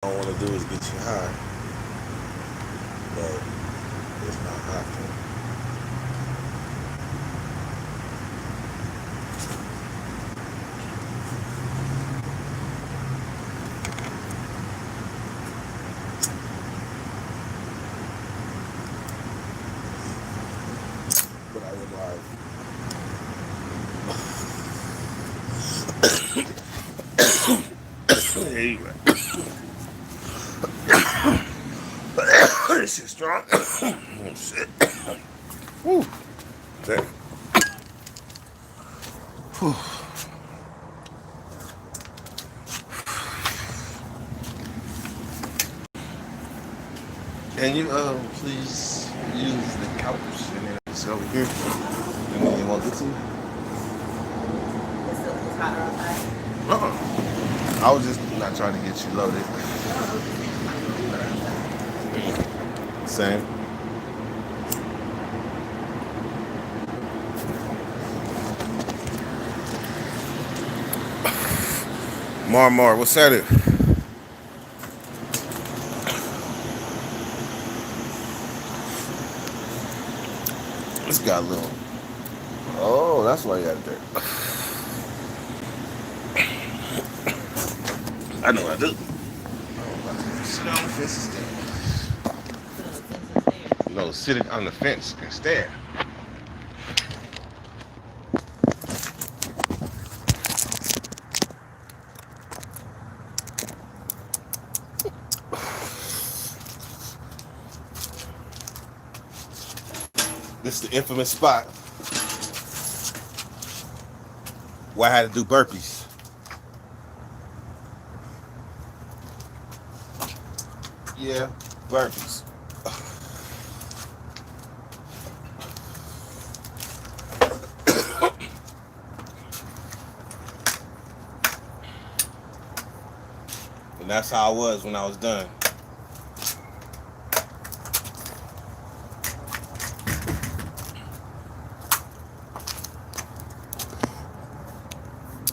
All I want to do is get you high, but it's not happening. But I would like. There you go. This is strong. Oh, shit. Woo. Damn. Can you please use the couch and then it's over here? And then you want to get to? It's still feels hotter outside. I was just not trying to get you loaded. Oh, okay. Same. Mar, what's that? It? This got a little. Oh, that's why you got it there. I know I do. Sit on the fence and Sit on the fence and stare. stand. No, sitting on the fence and stare. This is the infamous spot where I had to do burpees. Yeah, burpees. And that's how I was when I was done.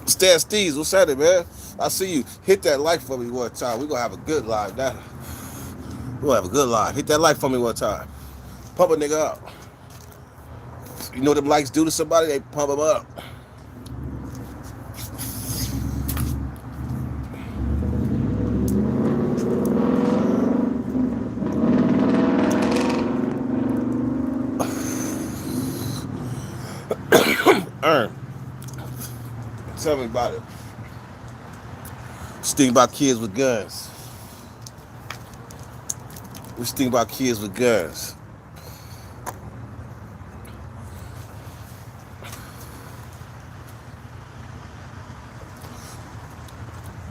Stan Steves, what's happening, man? I see you. Hit that like for me one time. We're gonna have a good live. We're gonna have a good live. Hit that like for me one time. Pump a nigga up. You know what them likes do to somebody? They pump them up. Earn. Tell me about it. Just think about kids with guns. We just think about kids with guns.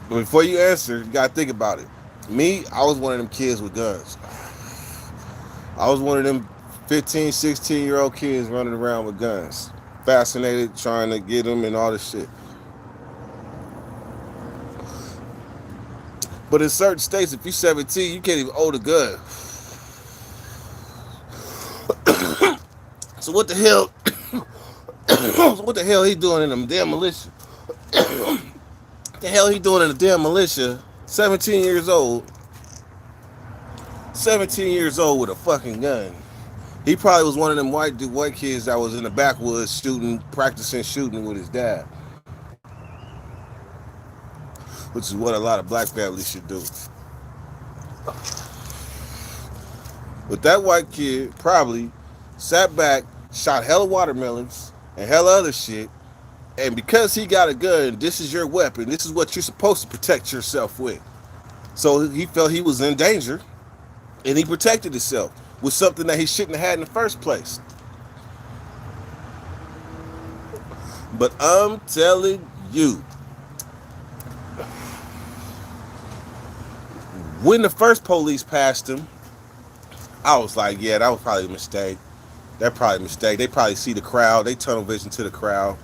But before you answer, you gotta think about it. Me, I was one of them kids with guns. I was one of them 15, 16-year-old kids running around with guns. Fascinated, trying to get them and all this shit. But in certain states, if you're 17, you can't even own a gun. So what the hell? What the hell he doing in them damn militia? What the hell he doing in the damn militia? 17 years old. 17 years old with a fucking gun. He probably was one of them white kids that was in the backwoods shooting, practicing shooting with his dad, which is what a lot of black families should do. But that white kid probably sat back, shot hella watermelons and hella other shit, and because he got a gun, this is your weapon. This is what you're supposed to protect yourself with. So he felt he was in danger, and he protected himself with something that he shouldn't have had in the first place. But I'm telling you, when the first police passed him, I was like, yeah, that was probably a mistake. That probably a mistake. They probably see the crowd. They tunnel vision to the crowd.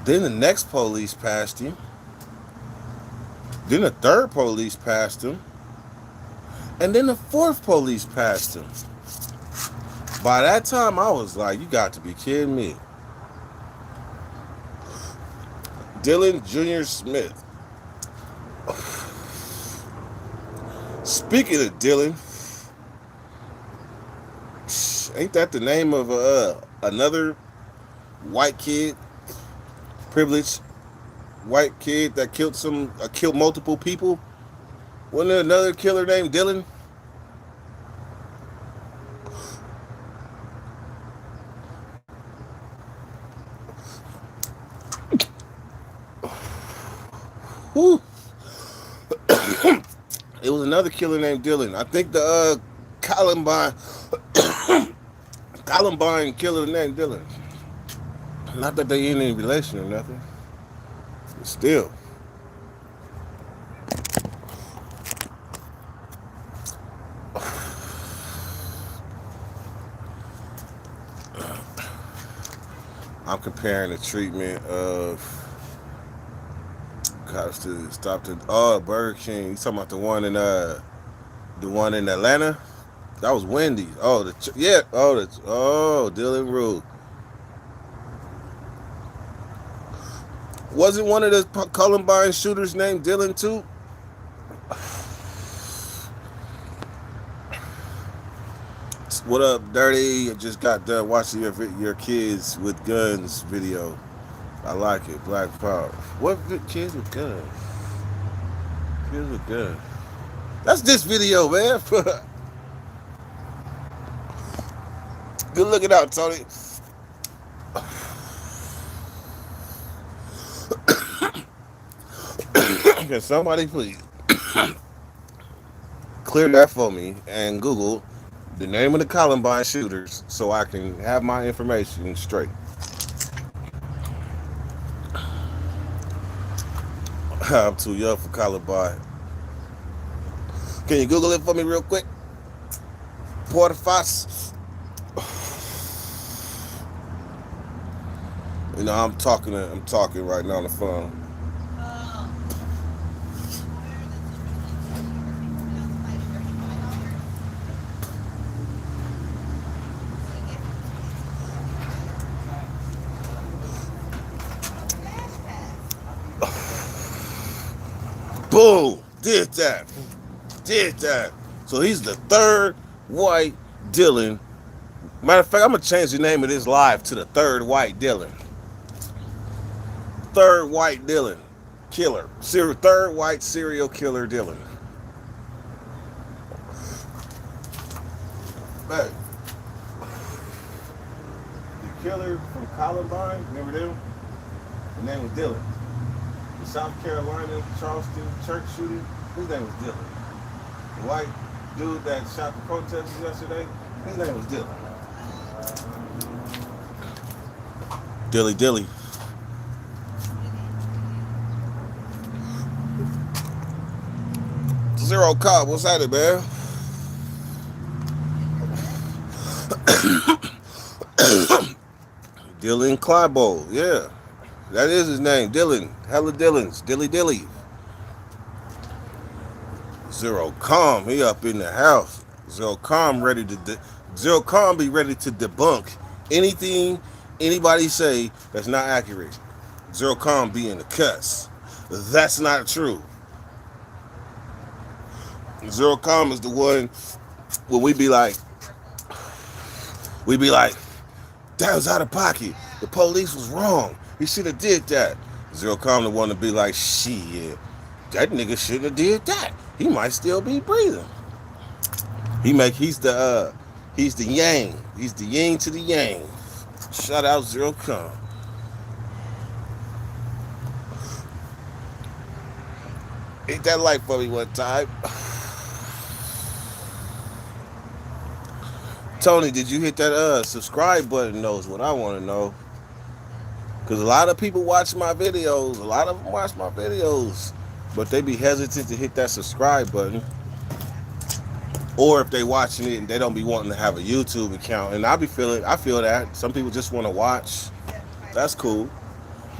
Then the next police passed him. Then the third police passed him. And then the fourth police passed him. By that time, I was like, you got to be kidding me. Dylan Jr. Smith. Speaking of Dylan, ain't that the name of another white kid, privileged white kid that killed multiple people? Wasn't there another killer named Dylan? Whew. It was another killer named Dylan. I think the Columbine Columbine killer named Dylan. Not that they ain't in relation or nothing. But still. I'm comparing the treatment of cops to stop the Burger King. You talking about the one in Atlanta? That was Wendy's. Oh yeah. Dylan Rue. Wasn't one of the Columbine shooters named Dylan too? What up, Dirty? I just got done watching your kids with guns video. I like it. Black Power. What kids with guns? Kids with guns. That's this video, man. Good looking out, Tony. Can somebody please clear that for me and Google the name of the Columbine shooters so I can have my information straight. I'm too young for Columbine. Can you Google it for me real quick? Porterhouse. You know, I'm talking right now on the phone. Boom! Did that. So he's the third white Dylan. Matter of fact, I'm gonna change the name of this live to the third white Dylan. Third white Dylan killer. Third white serial killer Dylan. Hey. The killer from Columbine, remember them? His name was Dylan. The South Carolina Charleston church shooting, his name was Dylan. The white dude that shot the protesters yesterday, his name was Dylan. Dilly. Zero Cobb, what's happening, man? Dylan Clybo, yeah. That is his name, Dylan. Hella Dylans, Dilly. Zero Calm, he up in the house. Zero Calm be ready to debunk anything anybody say that's not accurate. Zero Calm be in the cuss. That's not true. Zero Calm is the one when we be like, that was out of pocket. The police was wrong. He should have did that. Zero Calm the one to be like, shit, that nigga shouldn't have did that. He might still be breathing. He's the yang. He's the yin to the yang. Shout out Zero Calm. Hit that like for me one time. Tony, did you hit that subscribe button? Knows what I want to know. Because a lot of people watch my videos. A lot of them watch my videos. But they be hesitant to hit that subscribe button. Or if they watching it and they don't be wanting to have a YouTube account. And I feel that. Some people just want to watch. That's cool.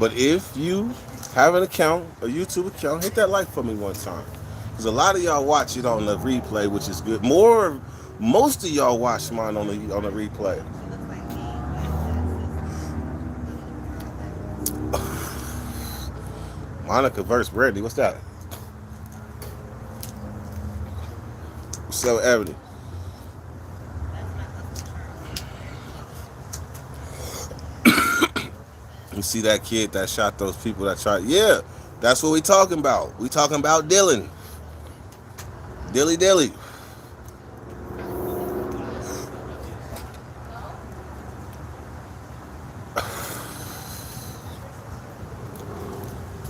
But if you have an account, a YouTube account, hit that like for me one time. Because a lot of y'all watch it on the replay, which is good. Most of y'all watch mine on the replay. Monica versus Brandy, what's that? 7th Avenue. That's not Uncle Charlie. You see that kid that shot those people that tried? Yeah, that's what we talking about. We talking about Dylan. Dilly Dilly.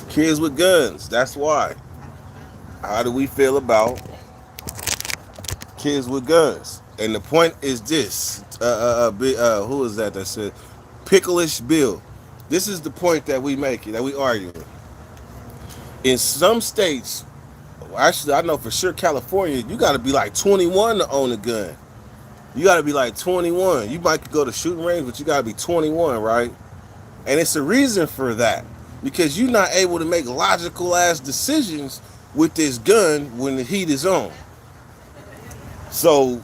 Kids with guns. That's why. How do we feel about kids with guns? And the point is this. Who is that said? Pickleish Bill. This is the point that we making, that we arguing. In some states, actually, I know for sure California, you got to be like 21 to own a gun. You got to be like 21. You might go to shooting range, but you got to be 21, right? And it's a reason for that. Because you're not able to make logical ass decisions with this gun when the heat is on. So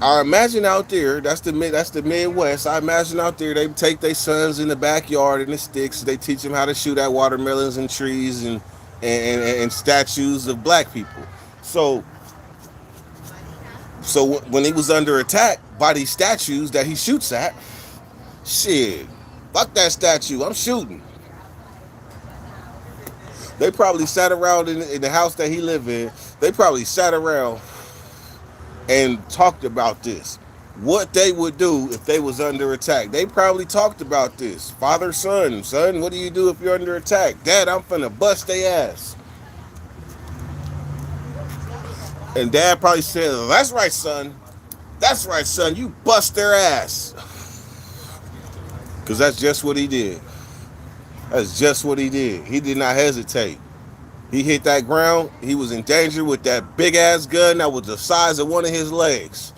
I imagine out there, that's the Midwest. I imagine out there they take their sons in the backyard and the sticks. They teach them how to shoot at watermelons and trees and statues of black people. So when he was under attack by these statues that he shoots at, shit, fuck that statue, I'm shooting. They probably sat around in the house that he lived in. They probably sat around and talked about this. What they would do if they was under attack. They probably talked about this. Father, son, what do you do if you're under attack? Dad, I'm finna bust their ass. And Dad probably said, that's right, son. That's right, son. You bust their ass. Because that's just what he did. That's just what he did. He did not hesitate. He hit that ground. He was in danger with that big ass gun that was the size of one of his legs.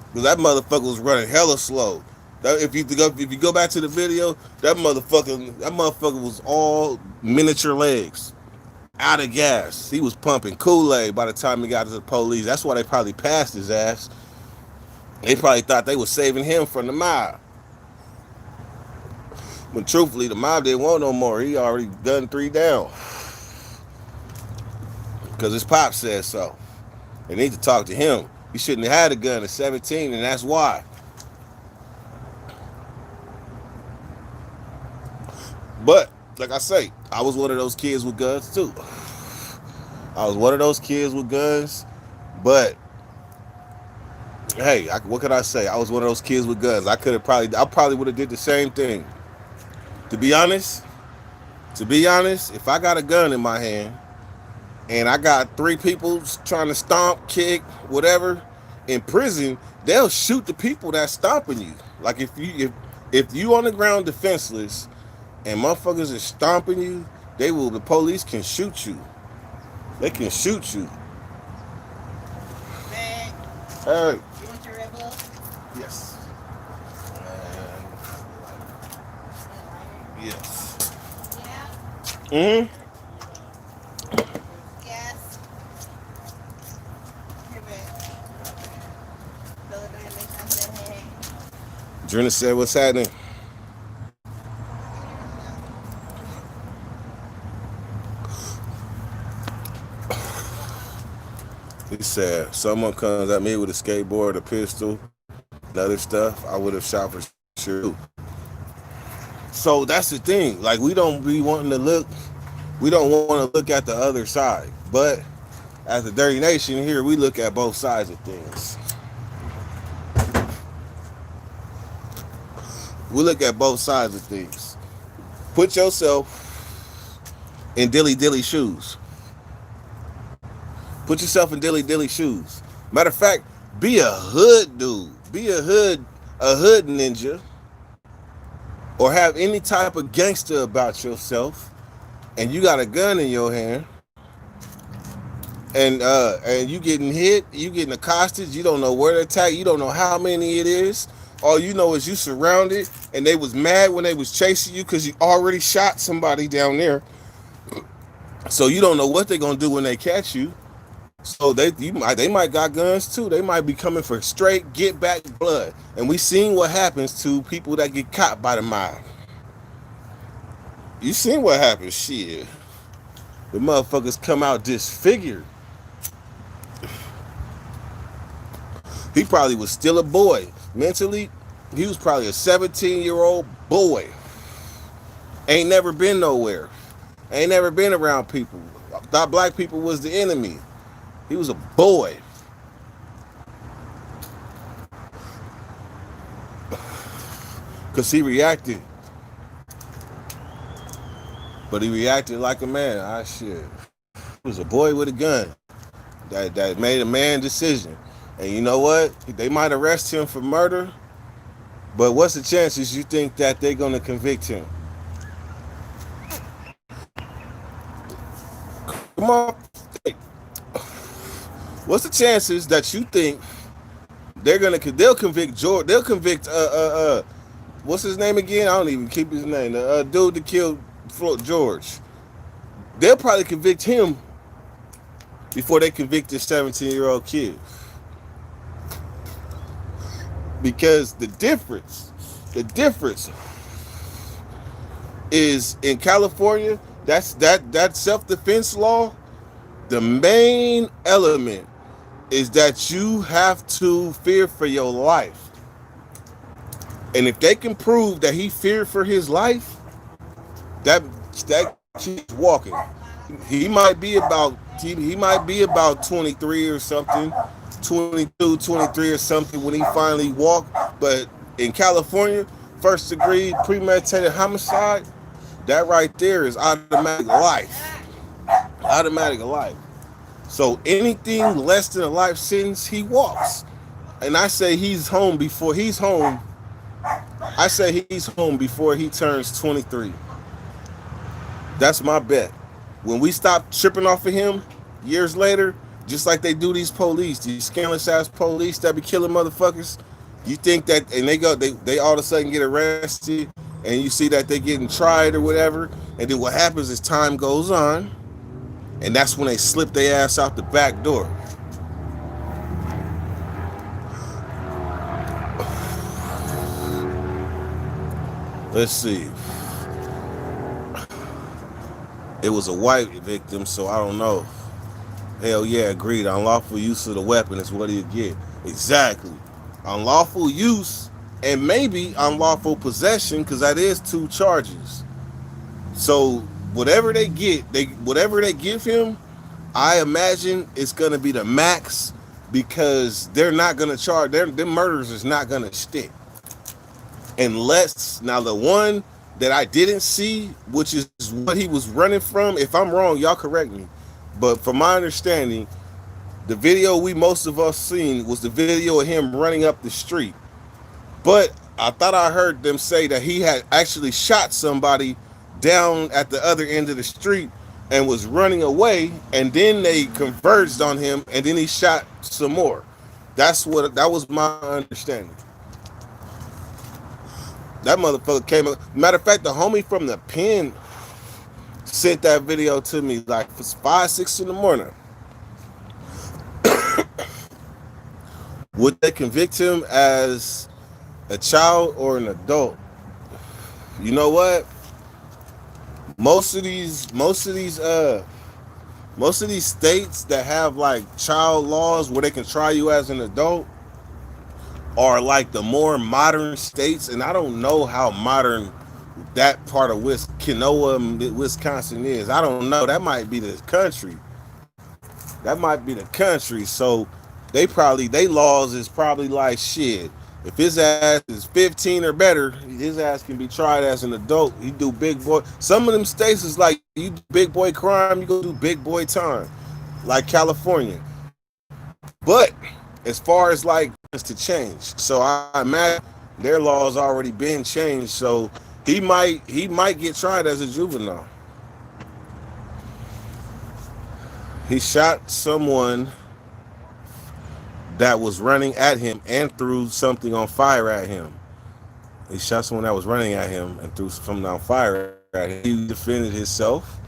Because that motherfucker was running hella slow. If you go back to the video, that motherfucker was all miniature legs, out of gas. He was pumping Kool-Aid by the time he got to the police. That's why they probably passed his ass. They probably thought they were saving him from the mob. But truthfully, the mob didn't want no more. He already gunned 3 down. Because his pop said so. They need to talk to him. He shouldn't have had a gun at 17, and that's why. But, like I say, I was one of those kids with guns, too. I was one of those kids with guns, but, hey, what could I say? I was one of those kids with guns. I probably would have did the same thing. To be honest, if I got a gun in my hand, and I got 3 people trying to stomp, kick, whatever, in prison, they'll shoot the people that's stomping you. Like if you on the ground defenseless and motherfuckers are stomping you, the police can shoot you. They can shoot you. Man, Hey. you want your Red Bull? Yes. Yes. Yeah. Mm-hmm. Yes. Here, babe. Fill it in, make sure I said hey. Drina said, what's happening? He said, someone comes at me with a skateboard, a pistol, and other stuff, I would have shot for sure. So that's the thing. Like, we don't want to look at the other side. But as the Dirty Nation here, we look at both sides of things. We look at both sides of things. Put yourself in Dilly Dilly shoes. Put yourself in Dilly Dilly shoes. Matter of fact, be a hood dude. Be a hood ninja. Or have any type of gangster about yourself. And you got a gun in your hand. And you getting hit, you getting accosted, you don't know where to attack, you don't know how many it is. All you know is you surrounded and they was mad when they was chasing you because you already shot somebody down there. So you don't know what they're gonna do when they catch you. So they might got guns too. They might be coming for straight get back blood. And we seen what happens to people that get caught by the mob. You seen what happens, shit. The motherfuckers come out disfigured. He probably was still a boy. Mentally, he was probably a 17-year-old boy. Ain't never been nowhere. Ain't never been around people. Thought black people was the enemy. He was a boy. Because he reacted. But he reacted like a man. Shit. He was a boy with a gun that made a man decision. And you know what? They might arrest him for murder, but what's the chances you think that they're going to convict him? Come on. What's the chances that you think they'll convict George? They'll convict what's his name again? I don't even keep his name. The dude that killed George. They'll probably convict him before they convict this 17-year-old kid. Because the difference is in California, that self-defense law, the main element is that you have to fear for your life. And if they can prove that he feared for his life, that kid's walking. He might be about 23 or something, 22, 23 or something when he finally walked. But in California, first degree premeditated homicide, that right there is automatic life. Automatic life. So anything less than a life sentence, he walks. And I say he's home before he's home. I say he's home before he turns 23. That's my bet. When we stop tripping off of him years later, just like they do these police, these scandalous ass police that be killing motherfuckers, you think that, and they all of a sudden get arrested, and you see that they getting tried or whatever, and then what happens is time goes on, and that's when they slip their ass out the back door. Let's see. It was a white victim, so I don't know. Hell yeah, agreed. Unlawful use of the weapon is what he'll get. Exactly. Unlawful use and maybe unlawful possession, because that is 2 charges. So whatever they give him, I imagine it's gonna be the max, because they're not gonna charge. Their murders is not gonna stick. Unless, now the one that I didn't see, which is what he was running from, if I'm wrong, y'all correct me. But from my understanding, the video most of us seen was the video of him running up the street. But I thought I heard them say that he had actually shot somebody down at the other end of the street and was running away, and then they converged on him, and then he shot some more. That was my understanding. That motherfucker came up. Matter of fact, the homie from the pen sent that video to me like 5, 6 in the morning. Would they convict him as a child or an adult? You know what? Most of these states that have like child laws where they can try you as an adult are like the more modern states, and I don't know how modern that part of Wisconsin is. I don't know. That might be the country. So they laws is probably like shit. If his ass is 15 or better, his ass can be tried as an adult. He do big boy. Some of them states is like, you do big boy crime, you go do big boy time, like California. But as far as like it's to change, so I imagine their laws already been changed. So he might get tried as a juvenile. He shot someone that was running at him and threw something on fire at him. He shot someone that was running at him and threw something on fire at him. He defended himself.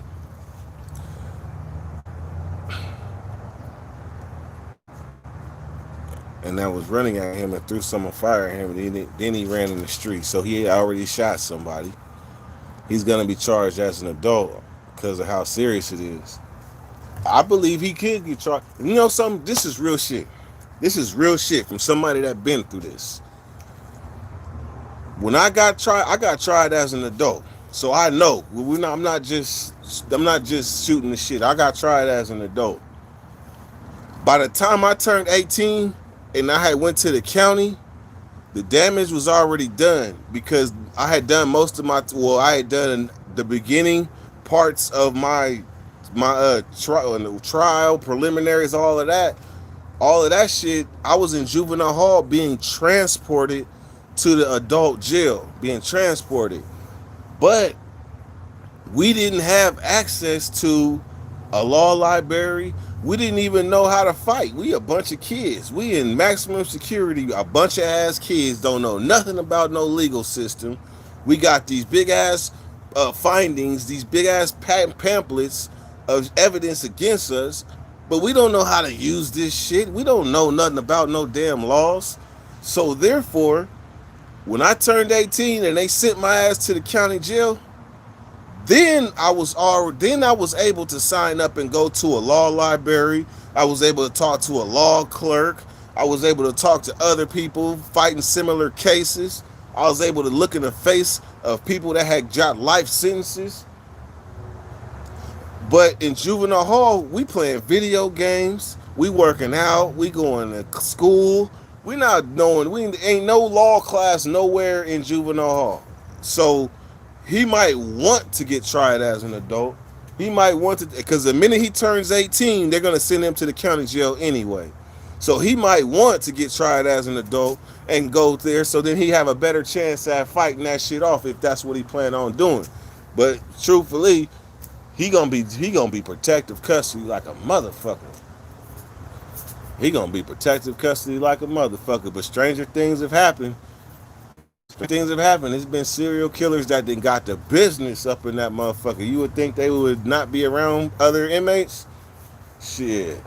And that was running at him and threw some on fire at him, and then he ran in the street. So he had already shot somebody. He's going to be charged as an adult because of how serious it is. I believe he could get charged. You know something? This is real shit. This is real shit from somebody that been through this. When I got tried as an adult. So I know I'm not just shooting the shit. I got tried as an adult. By the time I turned 18 and I had went to the county, the damage was already done because I had done most of my I had done the beginning parts of my trial preliminaries, all of that shit. I was in juvenile hall being transported to the adult jail, being transported. But we didn't have access to a law library. We didn't even know how to fight. We a bunch of kids. We in maximum security, a bunch of ass kids, don't know nothing about no legal system. We got these big ass findings, these big ass pamphlets of evidence against us, but we don't know how to use this shit. We don't know nothing about no damn laws. So therefore, when I turned 18 and they sent my ass to the county jail, then I was able to sign up and go to a law library. I was able to talk to a law clerk. I was able to talk to other people fighting similar cases. I was able to look in the face of people that had got life sentences. But in juvenile hall, we playing video games, we working out, we going to school. We not knowing, we ain't no law class nowhere in juvenile hall. So he might want to get tried as an adult. He might want to, because the minute he turns 18, they're going to send him to the county jail anyway. So he might want to get tried as an adult and go there, so then he have a better chance at fighting that shit off if that's what he plan on doing. But truthfully, he gonna be protective custody like a motherfucker. He gonna be protective custody like a motherfucker. But stranger things have happened. There's been serial killers that done got the business up in that motherfucker. You would think they would not be around other inmates? Shit.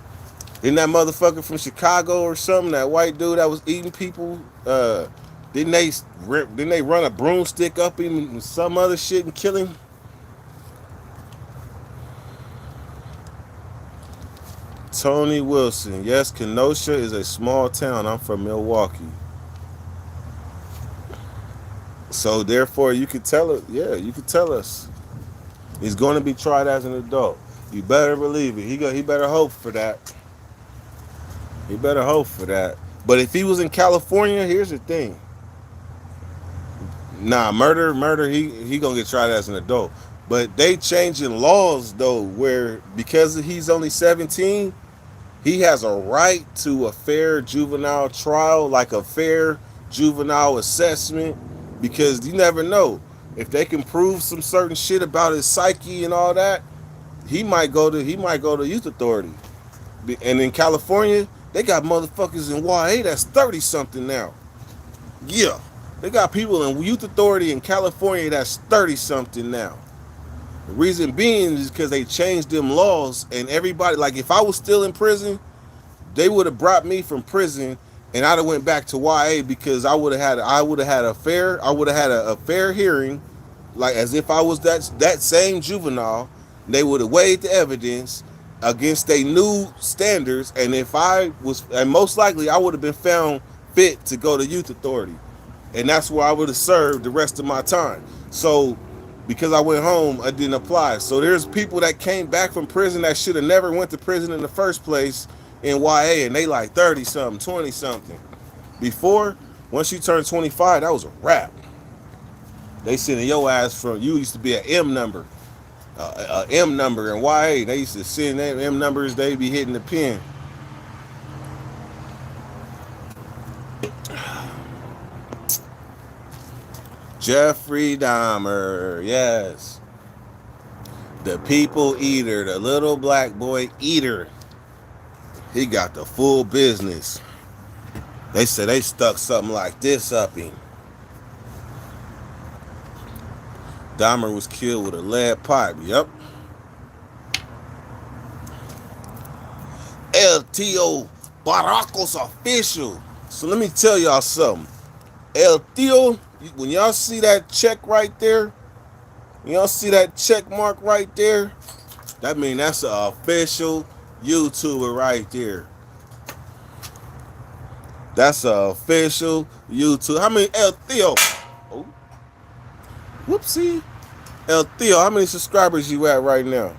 Isn't that motherfucker from Chicago or something? That white dude that was eating people? Didn't they run a broomstick up him and some other shit and kill him? Tony Wilson. Yes, Kenosha is a small town. I'm from Milwaukee. So therefore, you could tell it. Yeah, you could tell us. He's going to be tried as an adult. You better believe it. He better hope for that. He better hope for that. But if he was in California, here's the thing. Nah, murder. He gonna get tried as an adult. But they changing laws though, where because he's only 17, he has a right to a fair juvenile trial, like a fair juvenile assessment, because you never know if they can prove some certain shit about his psyche and all that. He might go to youth authority. And in California, they got motherfuckers in YA that's 30 something now. Yeah, they got people in youth authority in California that's 30 something now. The reason being is because they changed them laws, and everybody, like if I was still in prison, they would have brought me from prison and I'd have went back to YA because I would have had a fair hearing, like as if I was that same juvenile. They would have weighed the evidence against their new standards, and most likely I would have been found fit to go to youth authority, and that's where I would have served the rest of my time. So because I went home, I didn't apply. So there's people that came back from prison that should have never went to prison in the first place in YA, and they like 30 something, 20 something. Before, once you turn 25, that was a wrap. They sending your ass from, you used to be an M number. M number in YA. They used to send them M numbers, they be hitting the pen. Jeffrey Dahmer, yes. The people eater, the little black boy eater. He got the full business. They said they stuck something like this up him. Dahmer was killed with a lead pipe. Yep. LTO Baracos official. So let me tell y'all something. El Tio, when y'all see that check right there, when y'all see that check mark right there, that means that's an official YouTuber right there. That's a official YouTube. How many El Theo? Oh, whoopsie. El Theo, how many subscribers you at right now?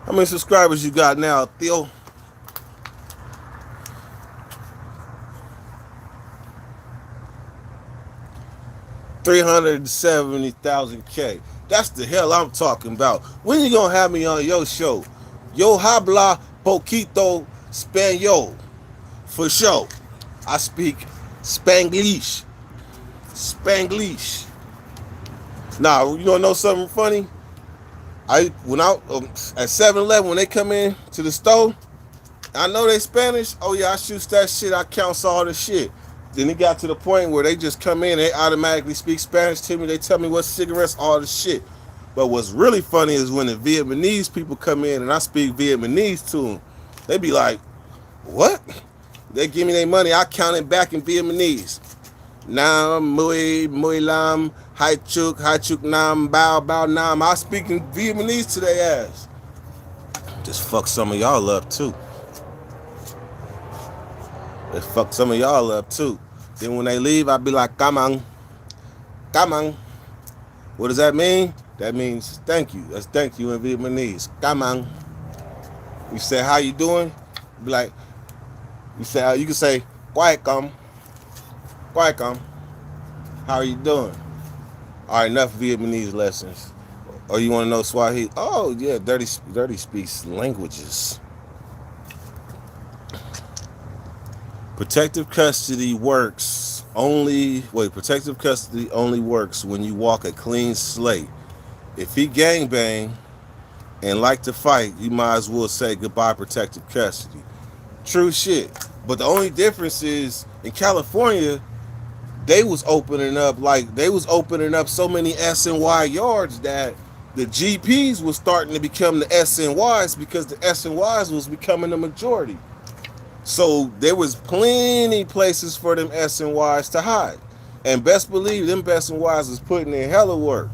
How many subscribers you got now, El Theo? 370,000K. That's the hell I'm talking about. When you gonna have me on your show? Yo habla poquito español. For sure. I speak Spanglish. Spanglish. Now, you wanna know something funny? At 7-Eleven, when they come in to the store, I know they Spanish. Oh yeah, I shoots that shit. I counts all the shit. Then it got to the point where they just come in, they automatically speak Spanish to me. They tell me what cigarettes, all the shit. But what's really funny is when the Vietnamese people come in and I speak Vietnamese to them. They be like, what? They give me their money. I count it back in Vietnamese. Nam, mui lam, hai chuk nam, bao nam. I speak in Vietnamese to their ass. Just fuck some of y'all up too. They fuck some of y'all up too. Then when they leave, I be like, come on. What does that mean? That means thank you. That's thank you in Vietnamese. Come on. You say, how you doing? Be like, you can say, quiet come. How are you doing? All right, enough Vietnamese lessons. Oh, you want to know Swahili? Oh yeah, dirty speaks languages. Protective custody only works when you walk a clean slate. If he gangbang and like to fight, you might as well say goodbye protective custody. True shit. But the only difference is in California, they was opening up so many SNY yards that the GPs was starting to become the SNYs because the SNYs was becoming the majority. So there was plenty places for them SNYs to hide. And best believe them SNYs was putting in hella work.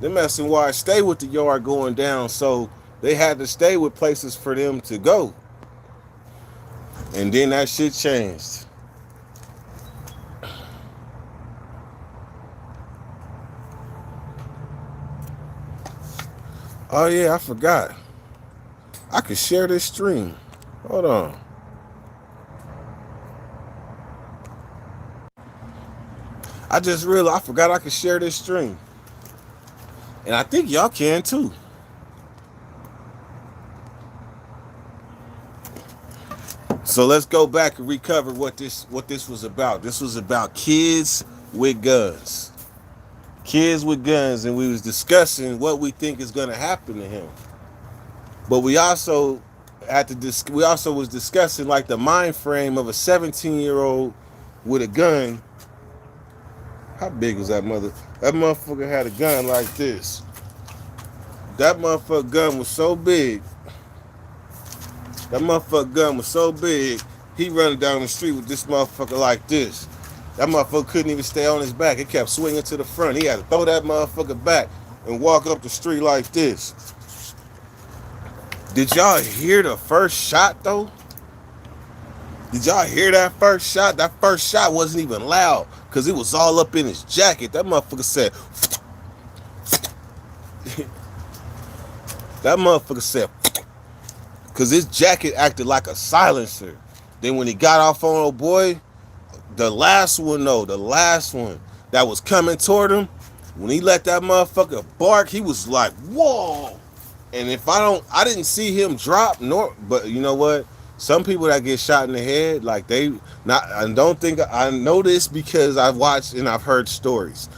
Them SNYs stay with the yard going down, so they had to stay with places for them to go. And then that shit changed. Oh yeah, I forgot. I could share this stream. Hold on. I just realized I forgot I could share this stream. And I think y'all can too. So let's go back and recover what this was about. This was about kids with guns. Kids with guns, and we was discussing what we think is gonna happen to him. But we also was discussing like the mind frame of a 17-year-old with a gun. How big was that mother? That motherfucker had a gun like this. That motherfucker gun was so big. He running down the street with this motherfucker like this. That motherfucker couldn't even stay on his back. It kept swinging to the front. He had to throw that motherfucker back and walk up the street like this. Did y'all hear the first shot though? Did y'all hear that first shot? That first shot wasn't even loud because it was all up in his jacket. That motherfucker said, because his jacket acted like a silencer. Then when he got off on old boy, the last one that was coming toward him, when he let that motherfucker bark, he was like, whoa. And I didn't see him drop, but you know what? Some people that get shot in the head, I know this because I've watched and I've heard stories.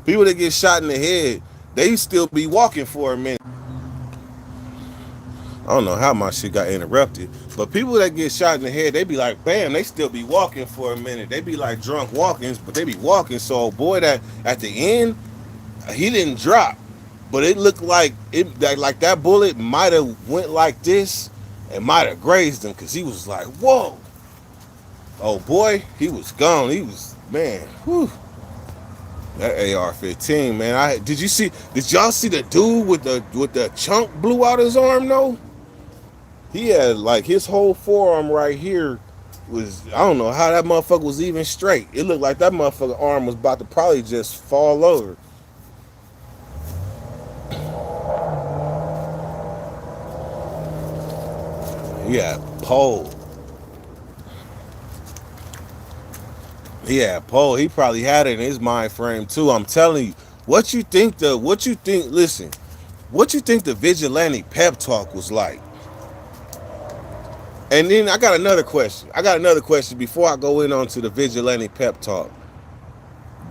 People that get shot in the head, they still be walking for a minute. I don't know how my shit got interrupted, but people that get shot in the head, they be like, bam, they still be walking for a minute. They be like drunk walkings, but they be walking. So boy, that at the end, he didn't drop, but it looked like that bullet might have went like this and might have grazed him because he was like, whoa. Oh boy, he was gone. He was, man, whew. That AR-15, man. Did y'all see the dude with the chunk blew out his arm though? He had like his whole forearm right here was, I don't know how that motherfucker was even straight. It looked like that motherfucker arm was about to probably just fall over. Yeah, pole. Yeah, Poe, he probably had it in his mind frame too. I'm telling you, listen, what you think the vigilante pep talk was like? And then I got another question. Before I go in on to the vigilante pep talk.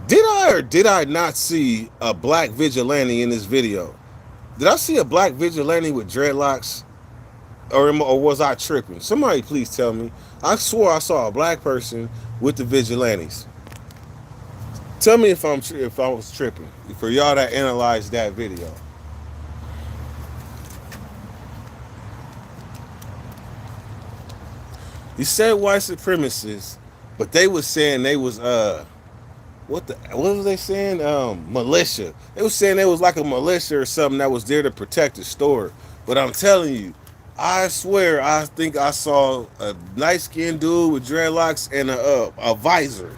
Did I or did I not see a black vigilante in this video? Did I see a black vigilante with dreadlocks? Or was I tripping? Somebody please tell me. I swore I saw a black person with the vigilantes. Tell me if I was tripping. For y'all that analyzed that video. He said white supremacists, but they was saying they was what was they saying? Militia. They was saying they was like a militia or something that was there to protect the store. But I'm telling you, I swear I think I saw a nice skinned dude with dreadlocks and a visor.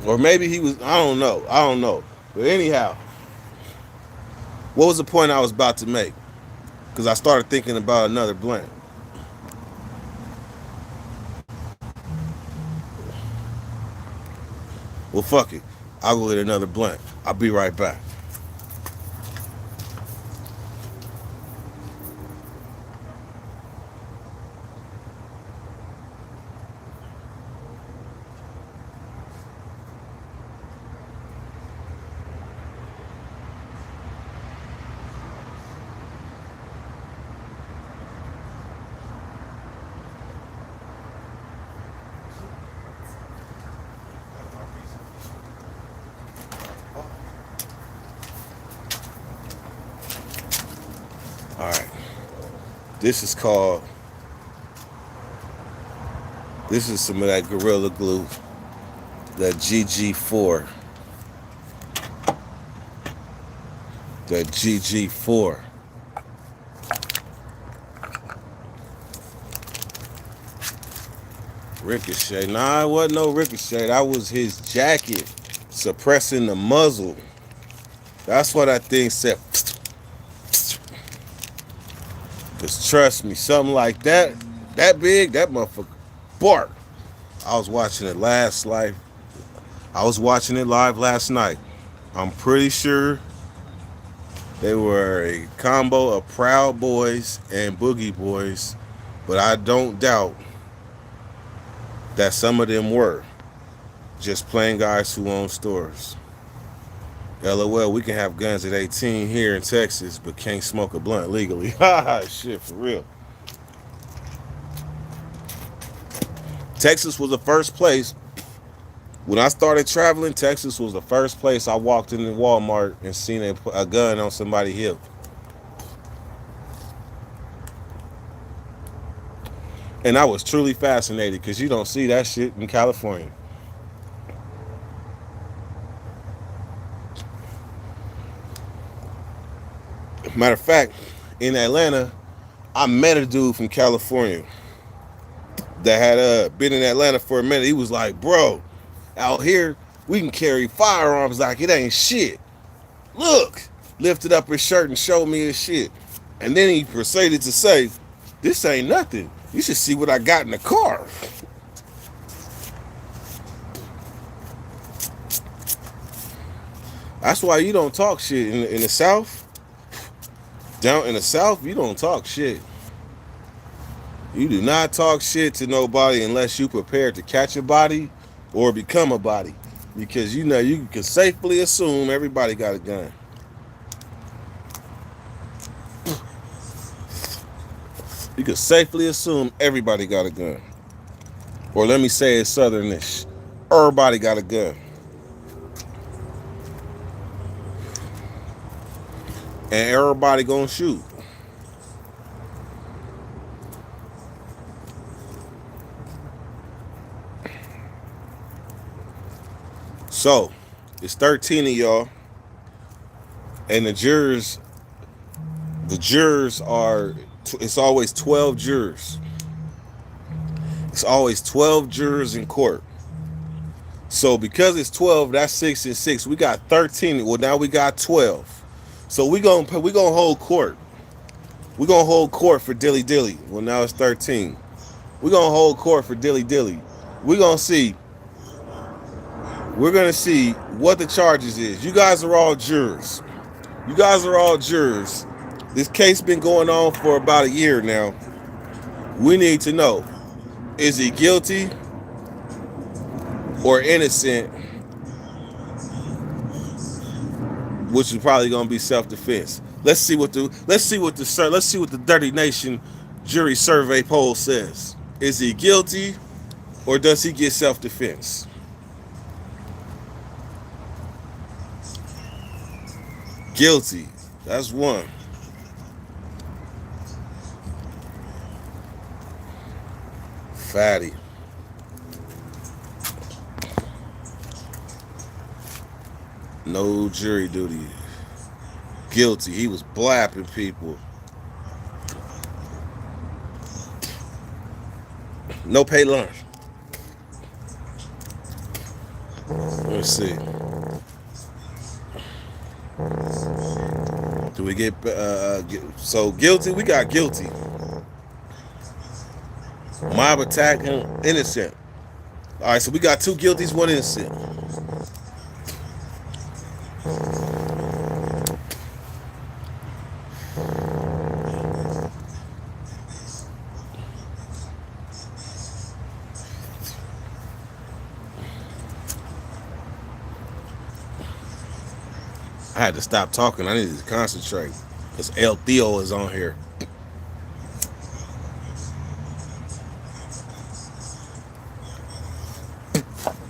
Or maybe he was, I don't know. But anyhow, what was the point I was about to make? Because I started thinking about another blank. Well, fuck it. I'll go get another blank. I'll be right back. All right. This is called, this is some of that Gorilla Glue, that GG4. That GG4. Ricochet. Nah, it wasn't no Ricochet. That was his jacket suppressing the muzzle. That's what that thing said. Because trust me, something like that, that big, that motherfucker bark. I was watching it live last night. I'm pretty sure they were a combo of Proud Boys and Boogie Boys, but I don't doubt that some of them were just plain guys who own stores. LOL, we can have guns at 18 here in Texas, but can't smoke a blunt legally. Ha shit, for real. Texas was the first place. When I started traveling, Texas was the first place I walked into Walmart and seen a gun on somebody's hip. And I was truly fascinated because you don't see that shit in California. Matter of fact, in Atlanta, I met a dude from California that had been in Atlanta for a minute. He was like, bro, out here, we can carry firearms like it ain't shit. Look, lifted up his shirt and showed me his shit. And then he proceeded to say, this ain't nothing. You should see what I got in the car. That's why you don't talk shit in the South. Down in the South, you don't talk shit. You do not talk shit to nobody unless you prepared to catch a body or become a body. Because you know you can safely assume everybody got a gun. You can safely assume everybody got a gun. Or let me say it southernish. Everybody got a gun. And everybody gonna shoot. So, it's 13 of y'all, and the jurors The jurors are, it's always 12 jurors. It's always 12 jurors in court. So because it's 12, that's 6 and 6. We got 13. Well, now we got 12. So we gonna hold court. We gonna hold court for Dilly Dilly. Well, now it's 13. We gonna hold court for Dilly Dilly. We gonna see. We're gonna see what the charges is. You guys are all jurors. You guys are all jurors. This case been going on for about a year now. We need to know: is he guilty or innocent? Which is probably gonna be self-defense. Let's see what the Dirty Nation jury survey poll says. Is he guilty or does he get self-defense? Guilty. That's one. Fatty. No jury duty. Guilty. He was blapping people. No pay lunch. Let's see. Do we get so guilty? We got guilty. Mob attack and innocent. All right, so we got two guilties, one innocent. I had to stop talking. I needed to concentrate because El Theo is on here.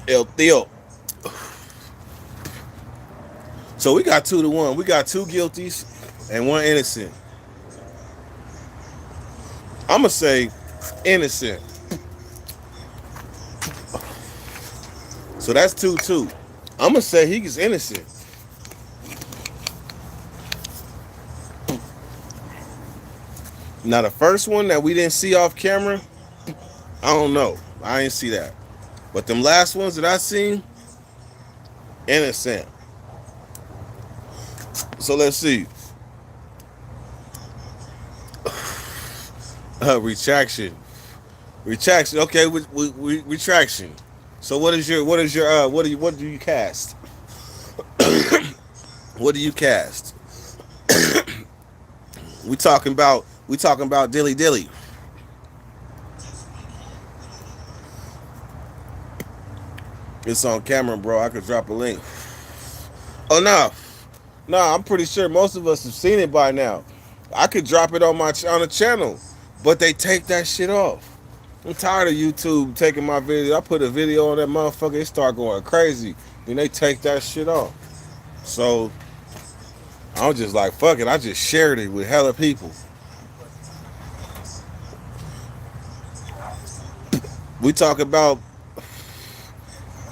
El Theo. So we got 2-1. We got two guilties and one innocent. I'm gonna say innocent. So that's 2-2. I'm gonna say he is innocent. Now the first one that we didn't see off camera, I don't know. I didn't see that. But them last ones that I seen, innocent. So let's see. Retraction. Okay, retraction. So what do you cast? What do you cast? we talking about Dilly Dilly. It's on camera, bro. I could drop a link. Oh no, I'm pretty sure most of us have seen it by now. I could drop it on the channel, but they take that shit off. I'm tired of YouTube taking my video. I put a video on that motherfucker, they start going crazy, and they take that shit off. So I'm just like, fuck it. I just shared it with hella people. We talk about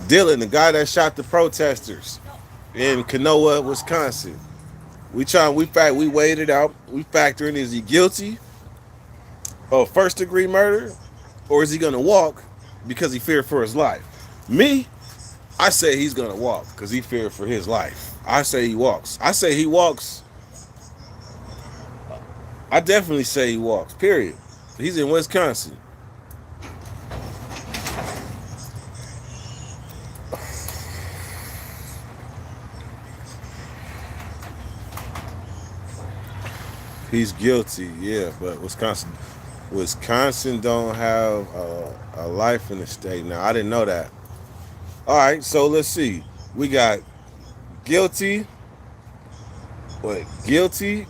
Dylan, the guy that shot the protesters in Kenowa, Wisconsin. We weighed it out. We factor in, is he guilty of first degree murder or is he gonna walk because he feared for his life? Me, I say he's gonna walk because he feared for his life. I say he walks. I definitely say he walks, period. He's in Wisconsin. He's guilty, yeah, but Wisconsin don't have a life in the state. Now, I didn't know that. All right, so let's see. We got guilty. Wait, guilty.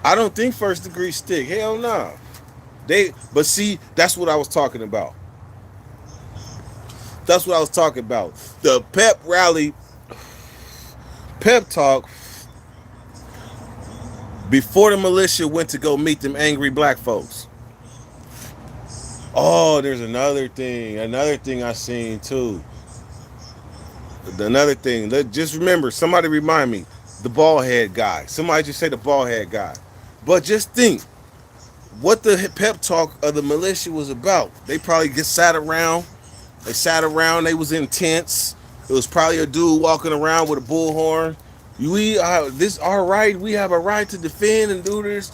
I don't think first degree stick. Hell no. But see, that's what I was talking about. The pep rally, pep talk before the militia went to go meet them angry black folks. Oh, there's another thing. Another thing I seen too. Another thing. Just remember, somebody remind me, the bald head guy. Somebody just say the bald head guy. But just think what the pep talk of the militia was about. They probably get sat around. They sat around. They was in tents. It was probably a dude walking around with a bullhorn. We this our right. We have a right to defend and do this.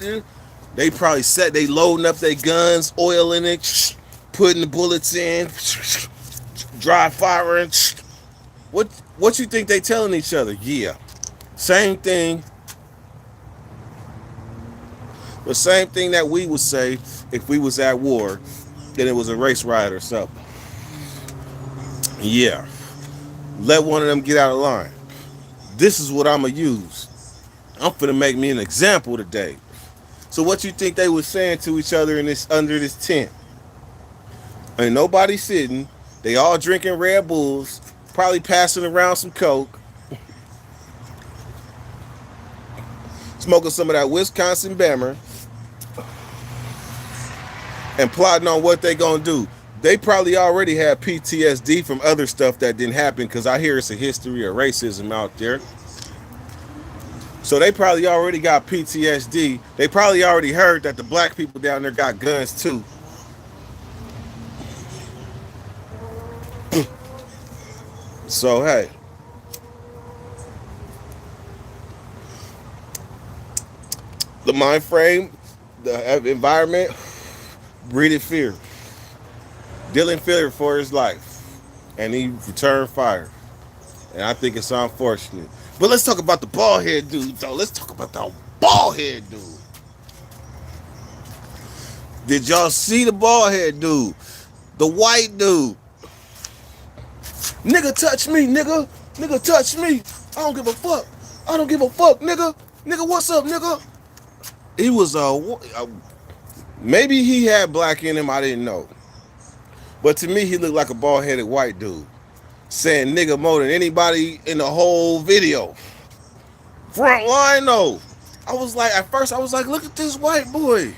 They probably sat. They loading up their guns, oil in it, putting the bullets in, dry firing. What you think they telling each other? Yeah, same thing. The same thing that we would say if we was at war, then it was a race riot or something. Yeah, let one of them get out of line. This is what I'ma use. I'm finna make me an example today. So what you think they was saying to each other in this under this tent? Ain't nobody sitting. They all drinking Red Bulls, probably passing around some Coke, smoking some of that Wisconsin Bammer, and plotting on what they gonna do. They probably already had PTSD from other stuff that didn't happen because I hear it's a history of racism out there. So they probably already got PTSD. They probably already heard that the black people down there got guns too. So hey, the mind frame, the environment, breeded fear. Dylan feared for his life, and he returned fire. And I think it's unfortunate. But let's talk about the bald head dude, though. Let's talk about the bald head dude. Did y'all see the bald head dude? The white dude. Nigga touch me, nigga. Nigga touch me. I don't give a fuck. I don't give a fuck, nigga. Nigga, what's up, nigga? He was maybe he had black in him, I didn't know. But to me, he looked like a bald-headed white dude. Saying nigga more than anybody in the whole video. Front line though. I was like, at first I was like, look at this white boy.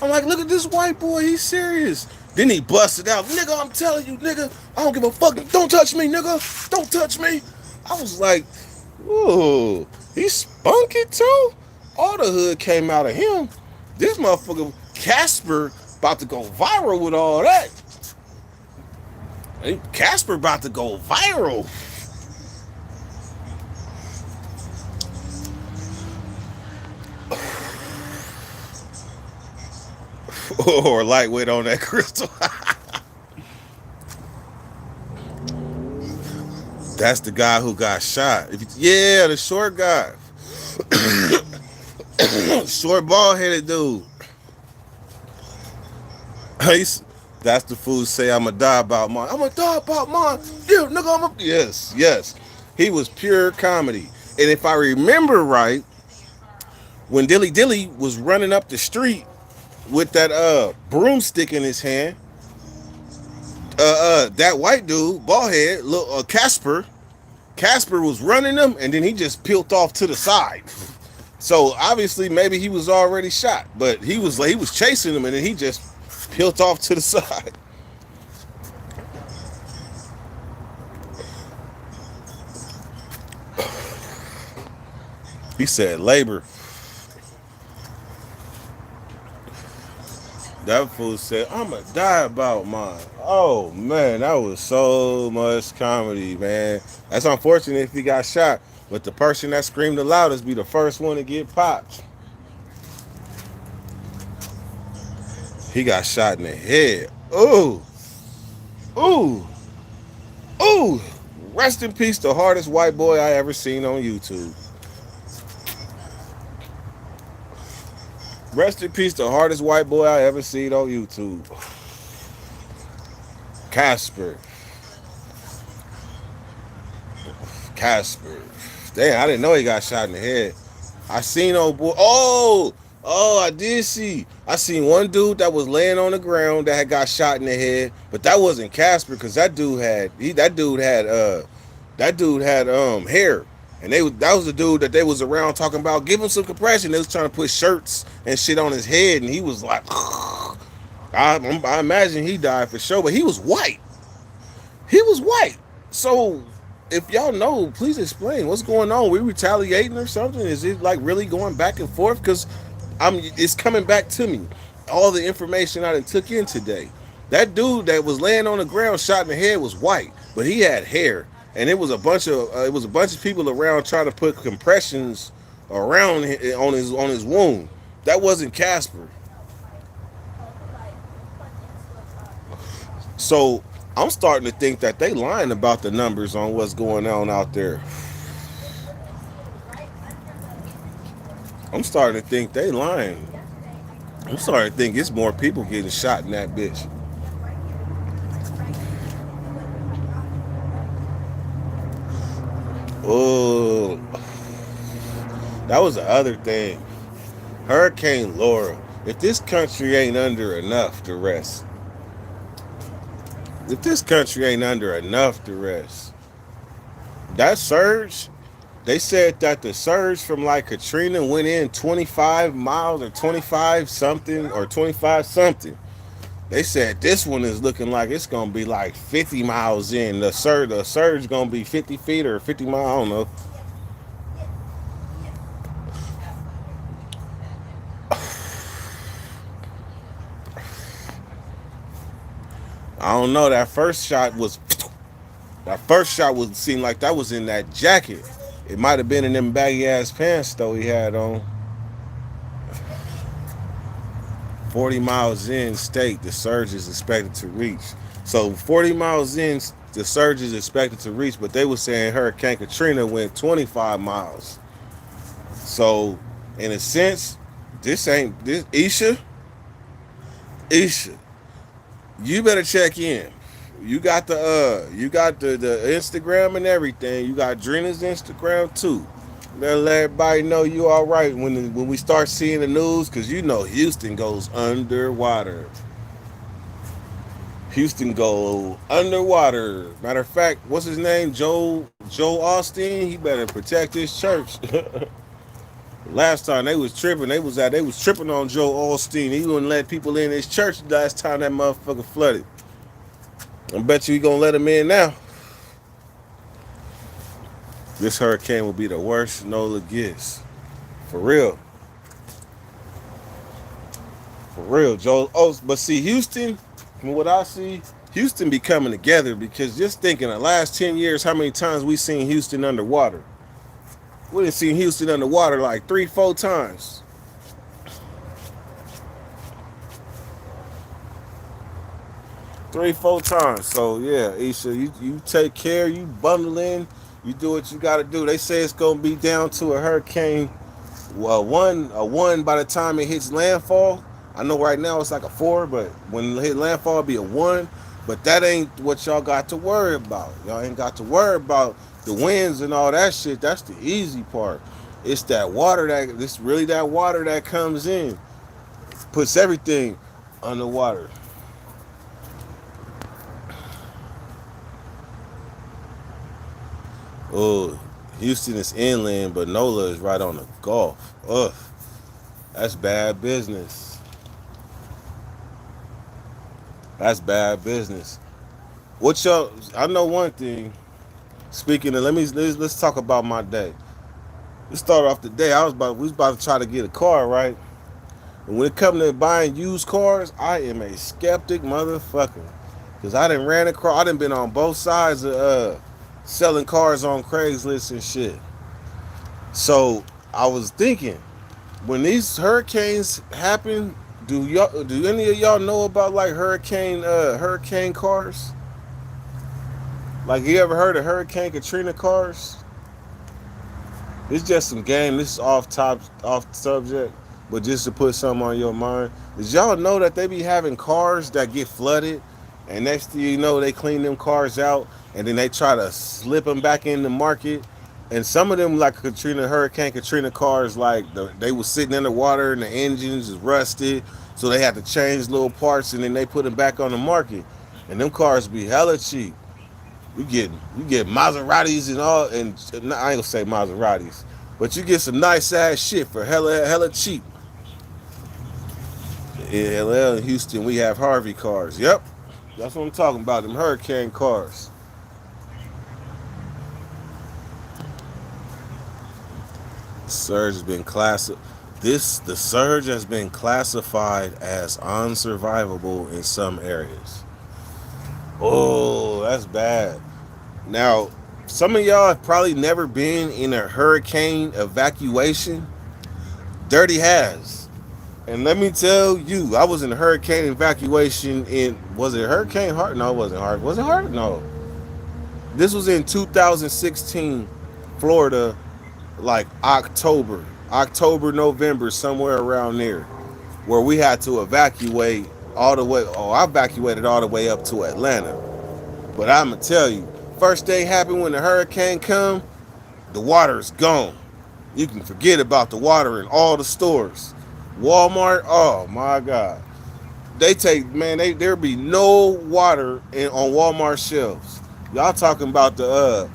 I'm like, look at this white boy, he's serious. Then he busted out, nigga, I'm telling you, nigga, I don't give a fuck. Don't touch me, nigga. Don't touch me. I was like, ooh, he spunk it too? All the hood came out of him. This motherfucker, Casper, about to go viral with all that. Casper about to go viral. Or lightweight on that crystal. That's the guy who got shot. Yeah, the short guy. Short bald-headed dude. That's the fool say I'ma die about mine. I'ma die about mine. Yeah, nigga, I'ma. Yes, yes. He was pure comedy. And if I remember right, when Dilly was running up the street with that broomstick in his hand, that white dude, bald head, little Casper was running him, and then he just peeled off to the side. So obviously maybe he was already shot, but he was chasing him, and then he just peeled off to the side. He said labor. That fool said, I'ma die about mine. Oh man, that was so much comedy, man. That's unfortunate if he got shot, but the person that screamed the loudest be the first one to get popped. He got shot in the head. Ooh. Ooh. Ooh. Rest in peace, the hardest white boy I ever seen on YouTube. Rest in peace, the hardest white boy I ever seen on YouTube. Casper. Damn, I didn't know he got shot in the head. I seen old boy. Oh, I did see. I seen one dude that was laying on the ground that had got shot in the head, but that wasn't Casper because that dude had hair. And that was the dude that they was around talking about, give him some compression. They was trying to put shirts and shit on his head, and he was like, I imagine he died for sure, but he was white. He was white. So if y'all know, please explain what's going on. We retaliating or something? Is it like really going back and forth? Because it's coming back to me. All the information I done took in today. That dude that was laying on the ground, shot in the head, was white, but he had hair, and it was a bunch of people around trying to put compressions around on his wound. That wasn't Casper. So I'm starting to think that they lying about the numbers on what's going on out there. I'm starting to think they lying. I'm starting to think it's more people getting shot in that bitch. Oh, that was the other thing. Hurricane Laura. If this country ain't under enough duress, if this country ain't under enough duress, that surge, they said that the surge from like Katrina went in 25 miles or 25 something or 25 something. They said this one is looking like it's gonna be like 50 miles in. The surge gonna be 50 feet or 50 miles. I don't know. I don't know. That first shot was seemed like that was in that jacket. It might have been in them baggy ass pants though he had on. 40 miles in state, the surge is expected to reach. So 40 miles in, the surge is expected to reach, but they were saying Hurricane Katrina went 25 miles. So in a sense, this ain't this Isha, you better check in. You got the Instagram and everything. You got Drina's Instagram too. Better let everybody know you all right when we start seeing the news, because you know Houston goes underwater. Houston go underwater. Matter of fact, what's his name? Joe Austin. He better protect his church. Last time they was tripping, they was tripping on Joe Austin. He wouldn't let people in his church last time that motherfucker flooded. I bet you he gonna let him in now. This hurricane will be the worst NOLA gets. For real. For real, Joe. Oh, but see, Houston, from what I see, Houston be coming together, because just thinking the last 10 years, how many times we seen Houston underwater? We done seen Houston underwater like 3, 4 times. 3, 4 times. So yeah, Isha, you take care, you bundle in, you do what you gotta do. They say it's gonna be down to a hurricane, well, a one by the time it hits landfall. I know right now it's like a 4, but when it hit landfall, it'll be a 1. But that ain't what y'all got to worry about. Y'all ain't got to worry about the winds and all that shit. That's the easy part. It's that water it's really that water that comes in, puts everything underwater. Oh, Houston is inland, but NOLA is right on the Gulf. Ugh, that's bad business. That's bad business. What y'all? I know one thing. Speaking of, let's talk about my day. Let's start off the day. We was about to try to get a car, right? And when it comes to buying used cars, I am a skeptic motherfucker. Cause I done ran across, I done been on both sides of selling cars on Craigslist and shit. So I was thinking, when these hurricanes happen, do any of y'all know about like hurricane cars? Like, you ever heard of Hurricane Katrina cars? It's just some game. This is off subject, but just to put something on your mind. Did y'all know that they be having cars that get flooded, and next thing you know, they clean them cars out, and then they try to slip them back in the market. And some of them, like Hurricane Katrina cars, like they was sitting in the water and the engines is rusted, so they had to change little parts, and then they put them back on the market. And them cars be hella cheap. You get Maseratis and all, and I ain't gonna say Maseratis, but you get some nice ass shit for hella cheap. In Atlanta and Houston, we have Harvey cars. Yep. That's what I'm talking about, them hurricane cars. Surge has been the surge has been classified as unsurvivable in some areas. Oh, that's bad. Now, some of y'all have probably never been in a hurricane evacuation. Dirty has. And let me tell you, I was in a hurricane evacuation in, was it Hurricane Hart? No, it wasn't Hart. Was it Hart? No. This was in 2016, Florida, like October, November, somewhere around there, where we had to evacuate all the way. Oh, I evacuated all the way up to Atlanta. But I'm gonna tell you, first thing happened when the hurricane come, the water is gone. You can forget about the water in all the stores. Walmart, oh my God. They take, man, there be no water on Walmart shelves. Y'all talking about y'all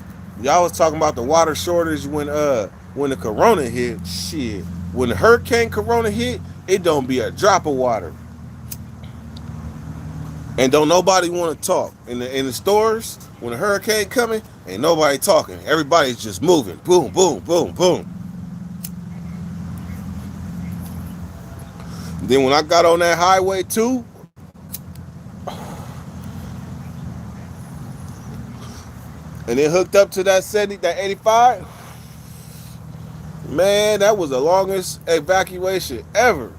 was talking about the water shortage when the corona hit. Shit. When the hurricane corona hit, it don't be a drop of water. And don't nobody want to talk. In the stores, when the hurricane coming, ain't nobody talking. Everybody's just moving. Boom, boom, boom, boom. Then when I got on that highway too, and then hooked up to that 70, that 85, man, that was the longest evacuation ever.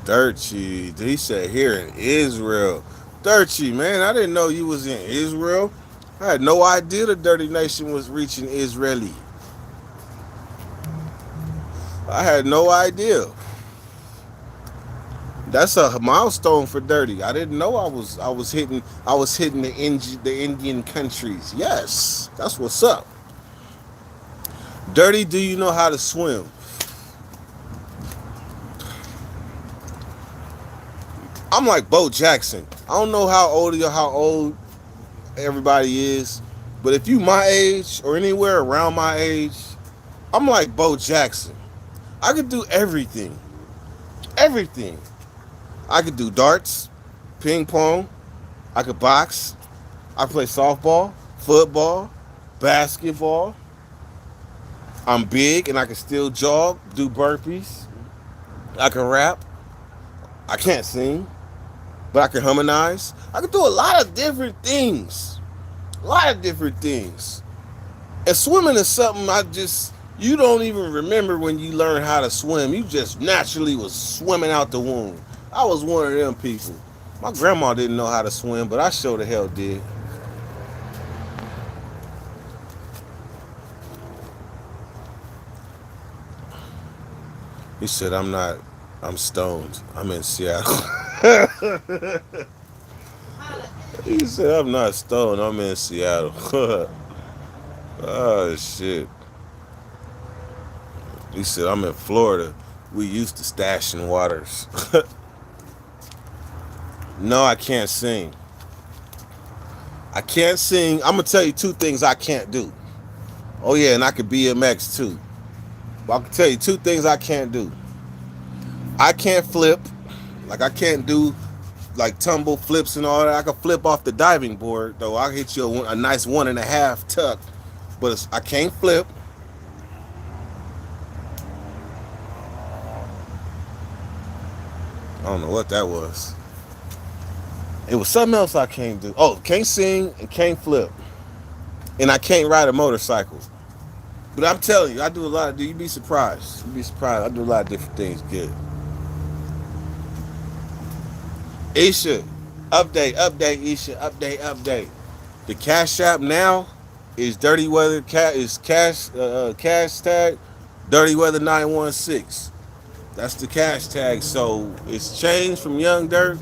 Dirty, he said here in Israel. Dirty, man, I didn't know you was in Israel. I had no idea the Dirty Nation was reaching Israeli. I had no idea. That's a milestone for Dirty. I didn't know I was hitting the Indian countries. Yes, that's what's up. Dirty, do you know how to swim? I'm like Bo Jackson. I don't know how old everybody is, but if you my age or anywhere around my age, I'm like Bo Jackson. I could do everything. Everything. I could do darts, ping pong, I could box, I play softball, football, basketball. I'm big and I can still jog, do burpees. I can rap. I can't sing, but I can harmonize. I can do a lot of different things. A lot of different things. And swimming is something you don't even remember when you learn how to swim. You just naturally was swimming out the womb. I was one of them people. My grandma didn't know how to swim, but I sure the hell did. He said, I'm stoned. I'm in Seattle. He said, I'm not stoned. I'm in Seattle. Oh, shit. He said, I'm in Florida. We used to stashing waters. No, I can't sing. I can't sing. I'm going to tell you two things I can't do. Oh, yeah, and I could BMX too. But I can tell you two things I can't do. I can't flip. Like, I can't do, like, tumble flips and all that. I can flip off the diving board, though. I'll hit you a nice 1.5 tuck. But I can't flip. I don't know what that was. It was something else I can't do. Oh, can't sing and can't flip. And I can't ride a motorcycle. But I'm telling you, I do a lot of, you'd be surprised. You'd be surprised. I do a lot of different things good. Isha, update, Isha, update. The Cash App now is Dirty Weather, is cash tag Dirty Weather 916. That's the cash tag. So it's changed from Young Dirt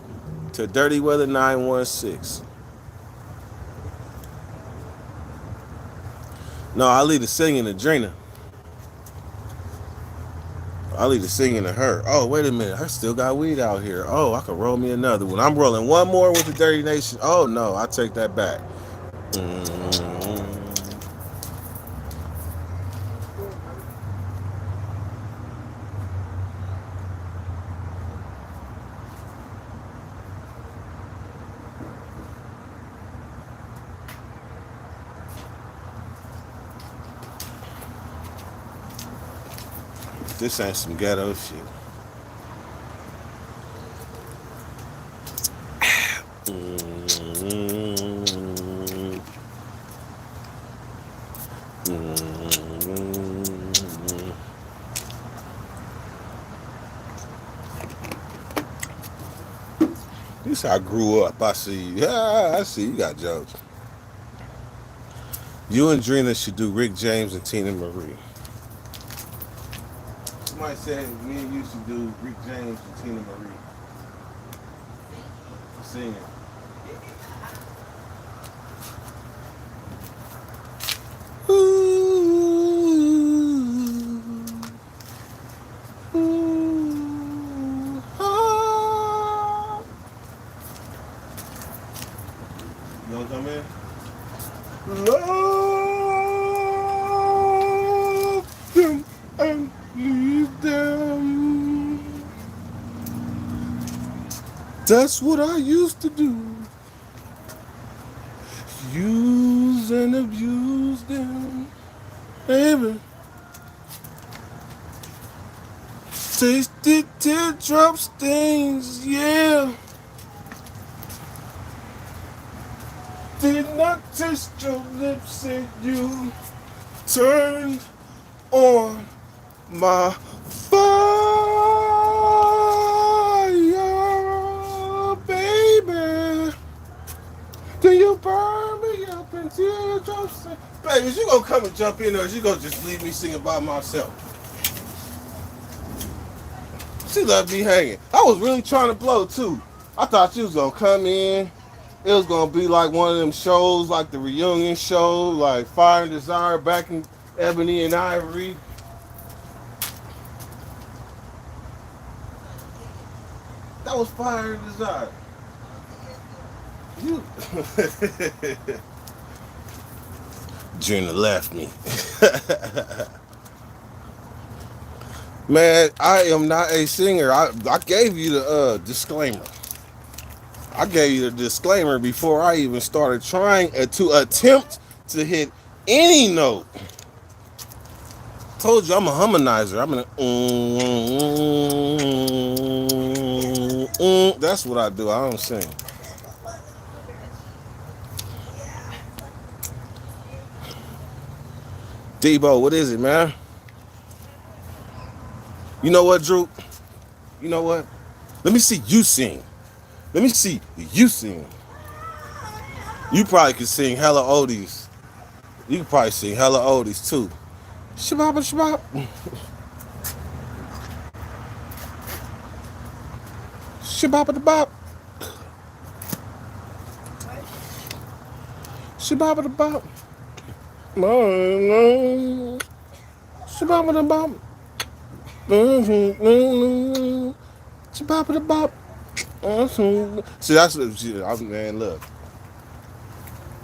to Dirty Weather 916. No, I leave the singing to Drina. I'll leave the singing to her. Oh, wait a minute. I still got weed out here. Oh, I can roll me another one. I'm rolling one more with the Dirty Nation. Oh, no. I take that back. Mm. This ain't some ghetto shit. This how I grew up. I see. Yeah, I see. You got jokes. You and Drina should do Rick James and Tina Marie. Somebody said me and you should do Rick James and Tina Marie. Singing. Ooh, ooh, ah. You wanna come in? Love them and leave them. That's what I used to do. Use and abuse them, baby. Tasted teardrop stains, yeah. Did not taste your lips and you turned on my fire, baby. Then you burn me up in teardrops. Baby, is you gonna come and jump in or is you gonna just leave me singing by myself? She left me hanging. I was really trying to blow too. I thought you was gonna come in. It was gonna be like one of them shows, like the reunion show, like Fire and Desire back in Ebony and Ivory. That was Fire and Desire. You Gina left me. Man, I am not a singer. I gave you the disclaimer. I gave you the disclaimer before I even started trying to attempt to hit any note. Told you I'm a harmonizer. I'm that's what I do. I don't sing. Debo, what is it, man? You know what, Drew? You know what? Let me see you sing. Let me see you sing. You probably could sing hella oldies. You could probably sing hella oldies too. Shabab shabab. Shabab the bop. Shabab the bop. Shabab the bop. Shabab the bop. See, that's what man, look.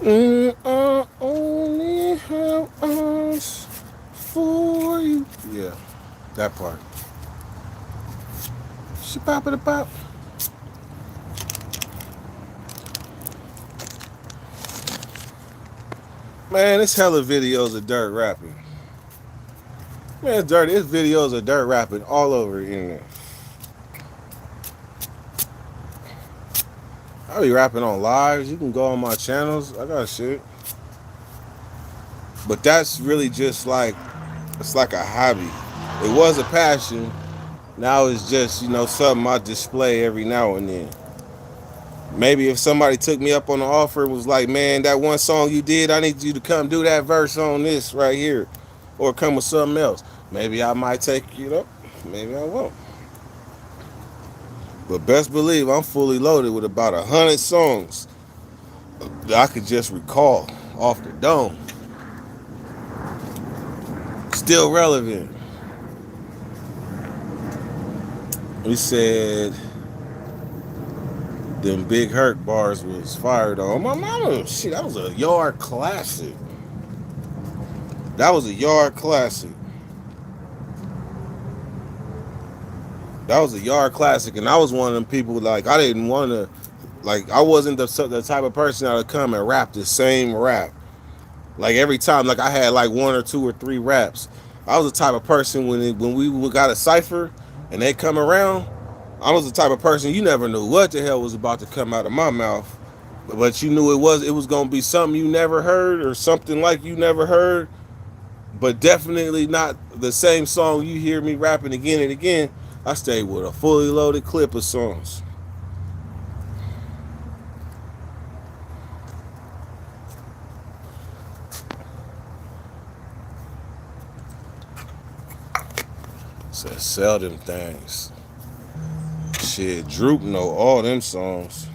I only have eyes for you. Yeah, that part. Shabab the bop. Man, it's hella videos of dirt rapping. Man, it's dirty. It's videos of dirt rapping all over the internet. I be rapping on lives. You can go on my channels. I got shit. But that's really just like, it's like a hobby. It was a passion. Now it's just, something I display every now and then. Maybe if somebody took me up on the offer and was like, man, that one song you did, I need you to come do that verse on this right here. Or come with something else. Maybe I might take it up. Maybe I won't. But best believe I'm fully loaded with about 100 songs that I could just recall off the dome. Still relevant. We said them Big Hurt bars was fired on. My mama, shit, that was a yard classic. That was a yard classic. That was a yard classic, and I was one of them people like I didn't want to, like I wasn't the type of person that would come and rap the same rap. Like every time, like I had like one or two or three raps. I was the type of person when we got a cipher and they come around. I was the type of person you never knew what the hell was about to come out of my mouth, but you knew it was gonna be something you never heard or something like you never heard, but definitely not the same song you hear me rapping again and again. I stayed with a fully loaded clip of songs. Said sell them things. Shit, Droop know all them songs.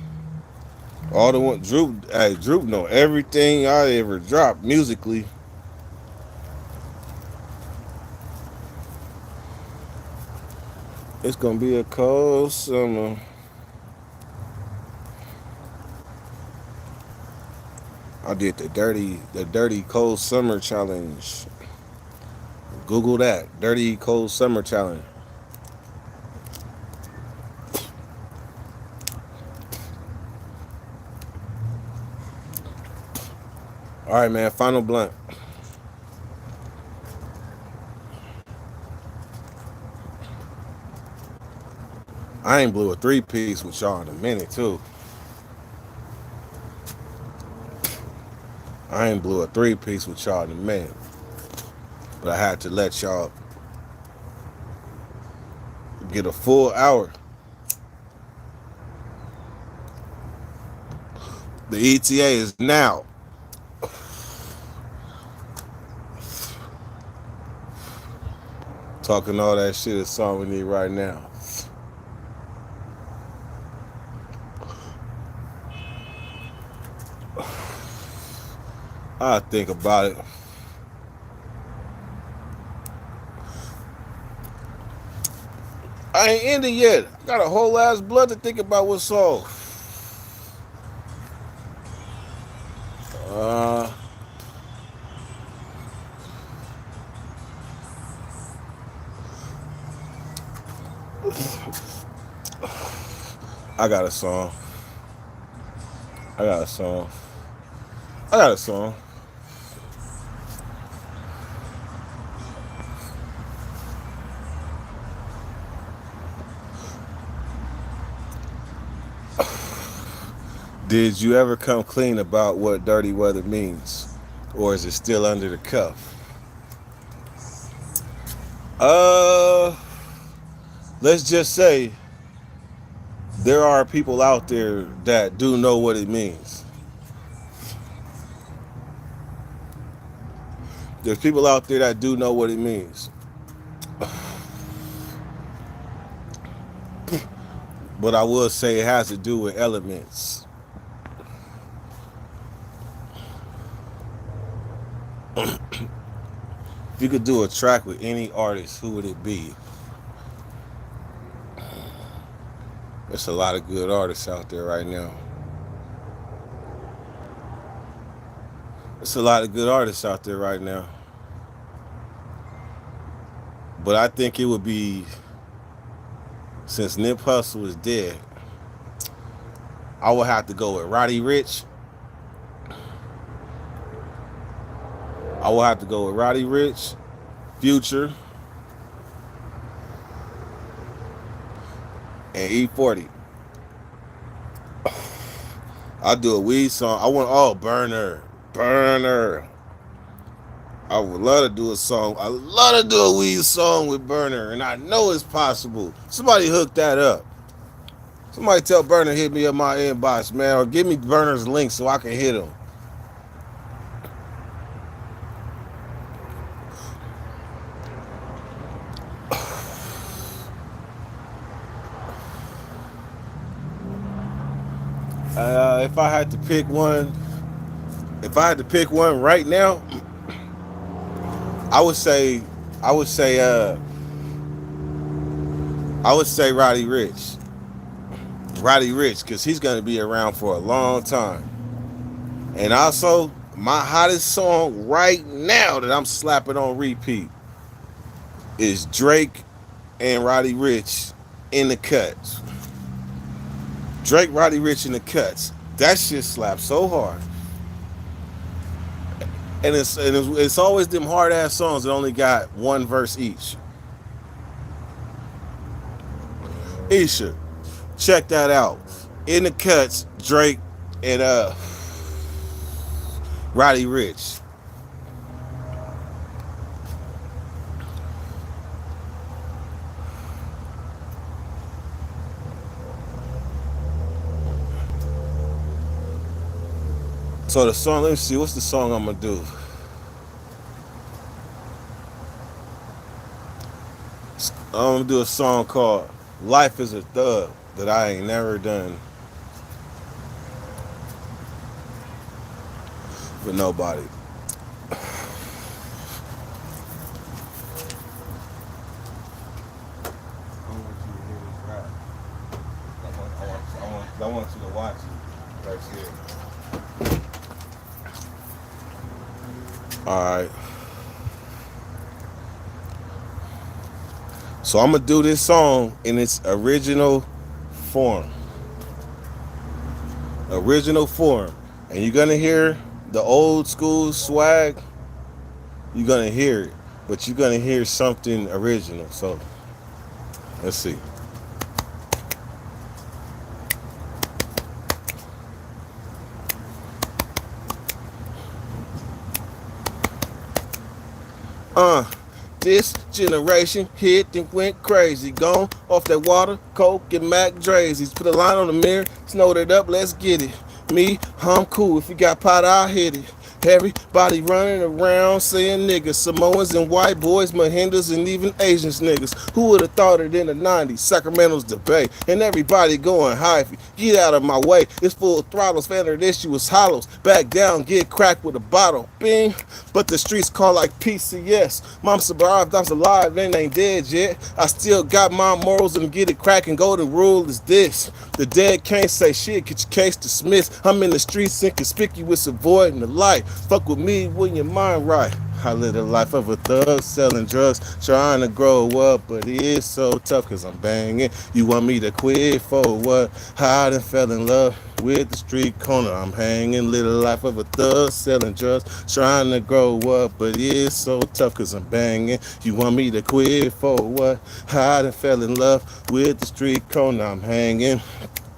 All the one Droop know everything I ever dropped musically. It's gonna be a cold summer. I did the dirty cold summer challenge. Google that. Dirty cold summer challenge. Alright man, final blunt. I ain't blew a three-piece with y'all in a minute too. I ain't blew a three-piece with y'all in a minute. But I had to let y'all get a full hour. The ETA is now. Talking all that shit is all we need right now. I think about it. I ain't ended yet. I got a whole ass blood to think about what's song. Uh, I got a song. I got a song. I got a song. Did you ever come clean about what dirty weather means? Or is it still under the cuff? Uh, let's just say there are people out there that do know what it means. There's people out there that do know what it means. But I will say it has to do with elements. If you could do a track with any artist, who would it be? There's a lot of good artists out there right now. There's a lot of good artists out there right now. But I think it would be, since Nip Hussle is dead, I would have to go with Roddy Ricch. I will have to go with Roddy Ricch, Future, and E40. I'll do a weed song. I want Burner. Burner. I would love to do a song. I love to do a weed song with Burner, and I know it's possible. Somebody hook that up. Somebody tell Burner hit me up my inbox, man, or give me Burner's link so I can hit him. If I had to pick one right now, I would say I would say Roddy Ricch. Roddy Ricch, because he's going to be around for a long time. And also, my hottest song right now that I'm slapping on repeat is Drake and Roddy Ricch in the Cuts. Drake, Roddy Ricch in the Cuts. That shit slaps so hard. And it's always them hard ass songs that only got one verse each. Isha, check that out. In the Cuts, Drake and Roddy Ricch. So the song, let me see, what's the song I'm gonna do? I'm gonna do a song called Life is a Thug that I ain't never done for nobody. I want you to watch it right here. Alright. So I'm gonna do this song in its original form. Original form. And you're gonna hear the old school swag. You're gonna hear it. But you're gonna hear something original. So let's see. This generation hit and went crazy. Gone off that water, coke, and Mac Dre's. He's put a line on the mirror, snowed it up, let's get it. Me, I'm cool. If you got pot, I'll hit it. Everybody running around saying niggas, Samoans and white boys, Mahindas and even Asians niggas. Who would have thought it in the 90s? Sacramento's the Bay, and everybody going hyphy. Get out of my way, it's full of throttles, standard issue is hollows. Back down, get cracked with a bottle, bing. But the streets call like PCS. Mom survived, I'm alive, and ain't dead yet. I still got my morals and get it cracking. Golden rule is this: the dead can't say shit, get your case dismissed. I'm in the streets inconspicuous, avoiding the light. Fuck with me when your mind right. I live the life of a thug, selling drugs, trying to grow up, but it is so tough cause I'm banging. You want me to quit for what? I done fell in love with the street corner I'm hanging. Live the life of a thug, selling drugs, trying to grow up, but it is so tough cause I'm banging. You want me to quit for what? I done fell in love with the street corner I'm hanging.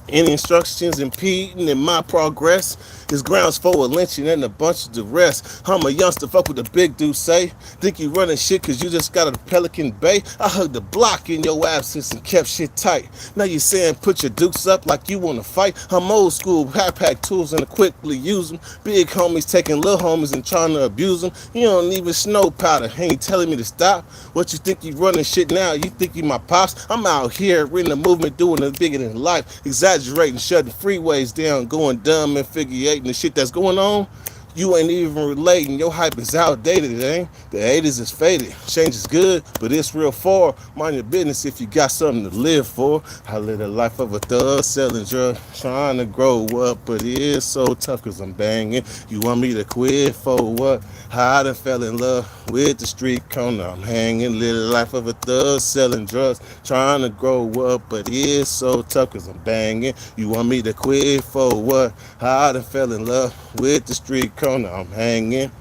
Any instructions impeding in my progress is grounds for a lynching and a bunch of duress. I'm a youngster, fuck what the big dude say. Think you running shit cause you just got a Pelican Bay? I hugged the block in your absence and kept shit tight. Now you saying put your dukes up like you wanna fight? I'm old school, high pack tools and I quickly use them. Big homies taking little homies and trying to abuse them. You don't even snow powder, ain't telling me to stop. What you think you running shit now? You think you my pops? I'm out here in the movement doing it bigger than life. Exaggerating, shutting freeways down, going dumb and figure eight and the shit that's going on. You ain't even relating. Your hype is outdated, it ain't. The 80s is faded. Change is good, but it's real far. Mind your business if you got something to live for. I live the life of a thug, selling drugs, trying to grow up, but it is so tough cause I'm banging. You want me to quit for what? I done fell in love with the street corner I'm hanging. Live the life of a thug, selling drugs, trying to grow up, but it is so tough cause I'm banging. You want me to quit for what? I done fell in love with the street corner I'm hanging.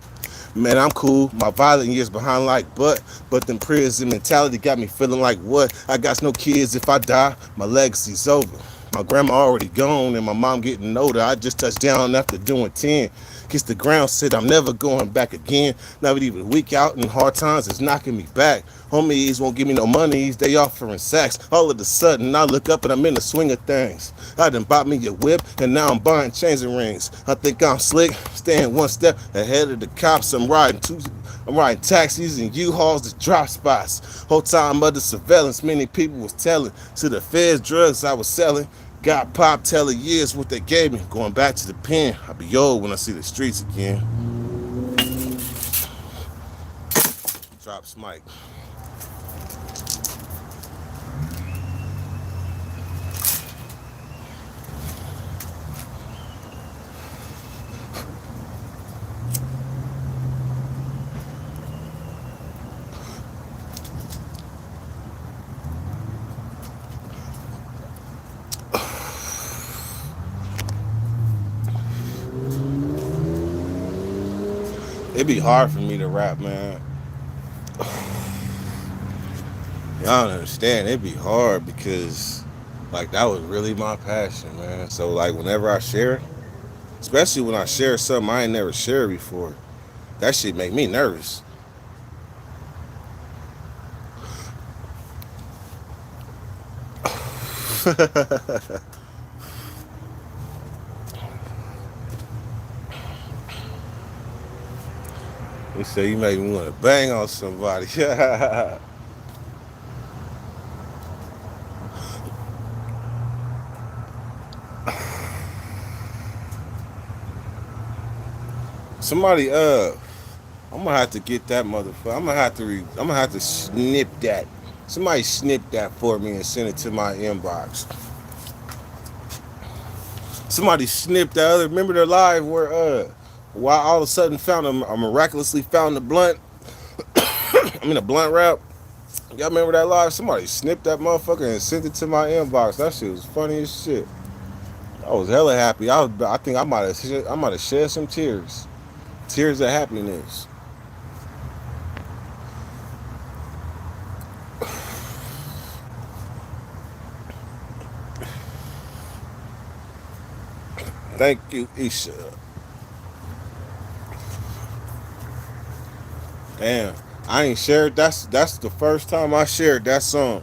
Man, I'm cool. My violent years behind like but them prison mentality got me feeling like what? I got no kids. If I die, my legacy's over. My grandma already gone and my mom getting older. I just touched down after doing 10. Kiss the ground, said I'm never going back again. Not even a week out in hard times is knocking me back. Homies won't give me no money, they offering sacks. All of a sudden, I look up and I'm in the swing of things. I done bought me a whip and now I'm buying chains and rings. I think I'm slick, staying one step ahead of the cops. I'm riding taxis and U-Hauls to drop spots. Whole time under surveillance, many people was telling to the feds drugs I was selling. Got pop telling years what they gave me. Going back to the pen, I'll be old when I see the streets again. Drop Smike. It'd be hard for me to rap, man. Y'all don't understand. It'd be hard because, like, that was really my passion, man. So, like, whenever I share, especially when I share something I ain't never shared before, that shit make me nervous. You say you make me want to bang on somebody. Somebody, I'm gonna have to get that motherfucker. I'm gonna have to snip that. Somebody snip that for me and send it to my inbox. Somebody snipped that other. Remember the live where why all of a sudden found I miraculously found the blunt. I mean a blunt wrap. Y'all remember that live? Somebody snipped that motherfucker and sent it to my inbox. That shit was funny as shit. I was hella happy. I think I might have shed some tears. Tears of happiness. Thank you, Isha. Damn. I ain't shared that's the first time I shared that song.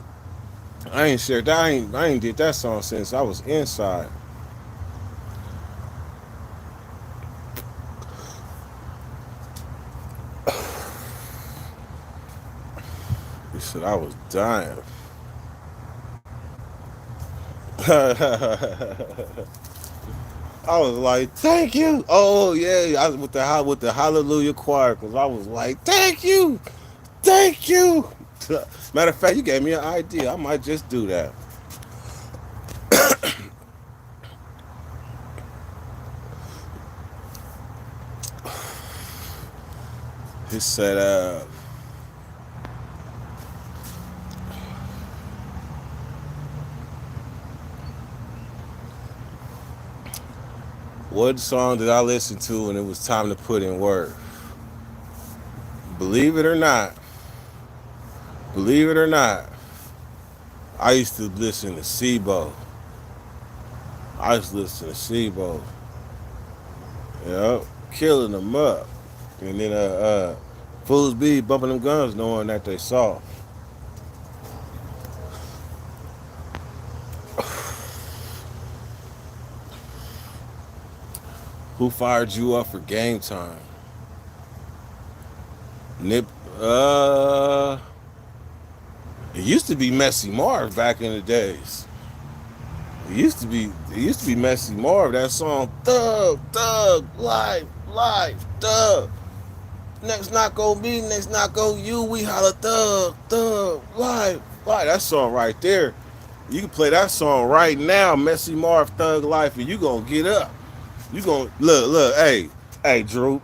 I ain't shared that I ain't did that song since I was inside. He said I was dying. I was like, thank you. Oh yeah, I was with the Hallelujah choir because I was like, thank you. Matter of fact, you gave me an idea. I might just do that. He said, what song did I listen to when it was time to put in work? Believe it or not, believe it or not, I used to listen to Sibo. I used to listen to Sibo. Yep, killing them up. And then fools be bumping them guns knowing that they saw. Who fired you up for game time? Nip it used to be Messy Marv back in the days. It used to be Messy Marv, that song Life, Thug. Next not gonna be, next not gonna you, we holla Life. That song right there. You can play that song right now, Messy Marv Thug Life, and you gonna get up. You gonna hey Drew.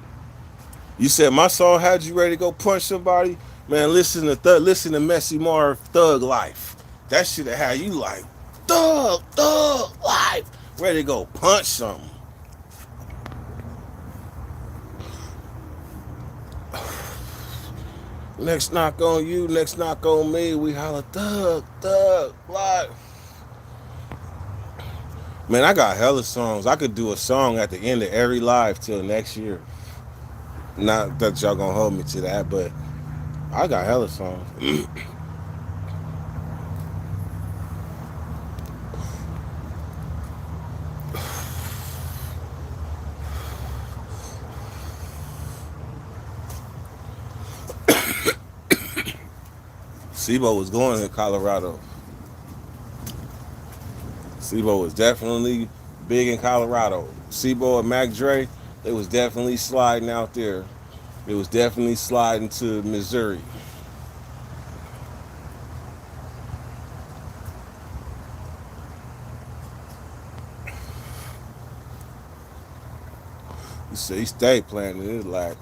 You said my song had you ready to go punch somebody? Man, listen to Messy Marv Thug Life. That shit have you like Thug Life. Ready to go punch something. Next knock on you, next knock on me, we holla Thug Life. Man, I got hella songs. I could do a song at the end of every live till next year. Not that y'all gonna hold me to that, but I got hella songs. Sibo was going to Colorado. Sibo was definitely big in Colorado. Sibo and Mac Dre, they was definitely sliding out there. It was definitely sliding to Missouri. You see, he stayed playing it. It's like,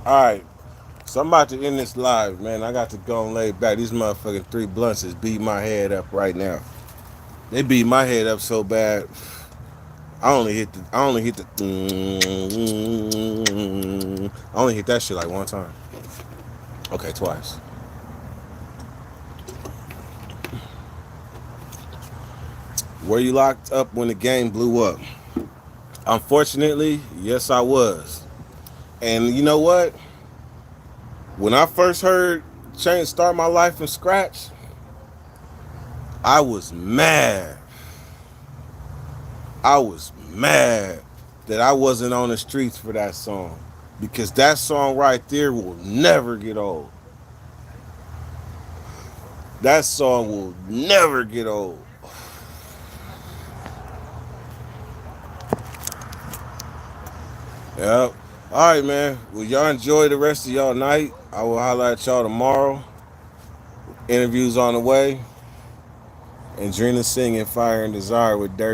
all right, so I'm about to end this live, man. I got to go and lay back. These motherfucking three blunts is beating my head up right now. They beat my head up so bad. I only hit that shit like one time. Okay, twice. Were you locked up when the game blew up? Unfortunately, yes, I was. And you know what? When I first heard change start my life from scratch, I was mad. I was mad that I wasn't on the streets for that song. Because that song right there will never get old. That song will never get old. Yep. All right, man. Well, y'all enjoy the rest of y'all night. I will holler at y'all tomorrow. Interviews on the way. And Drina singing Fire and Desire with Dirty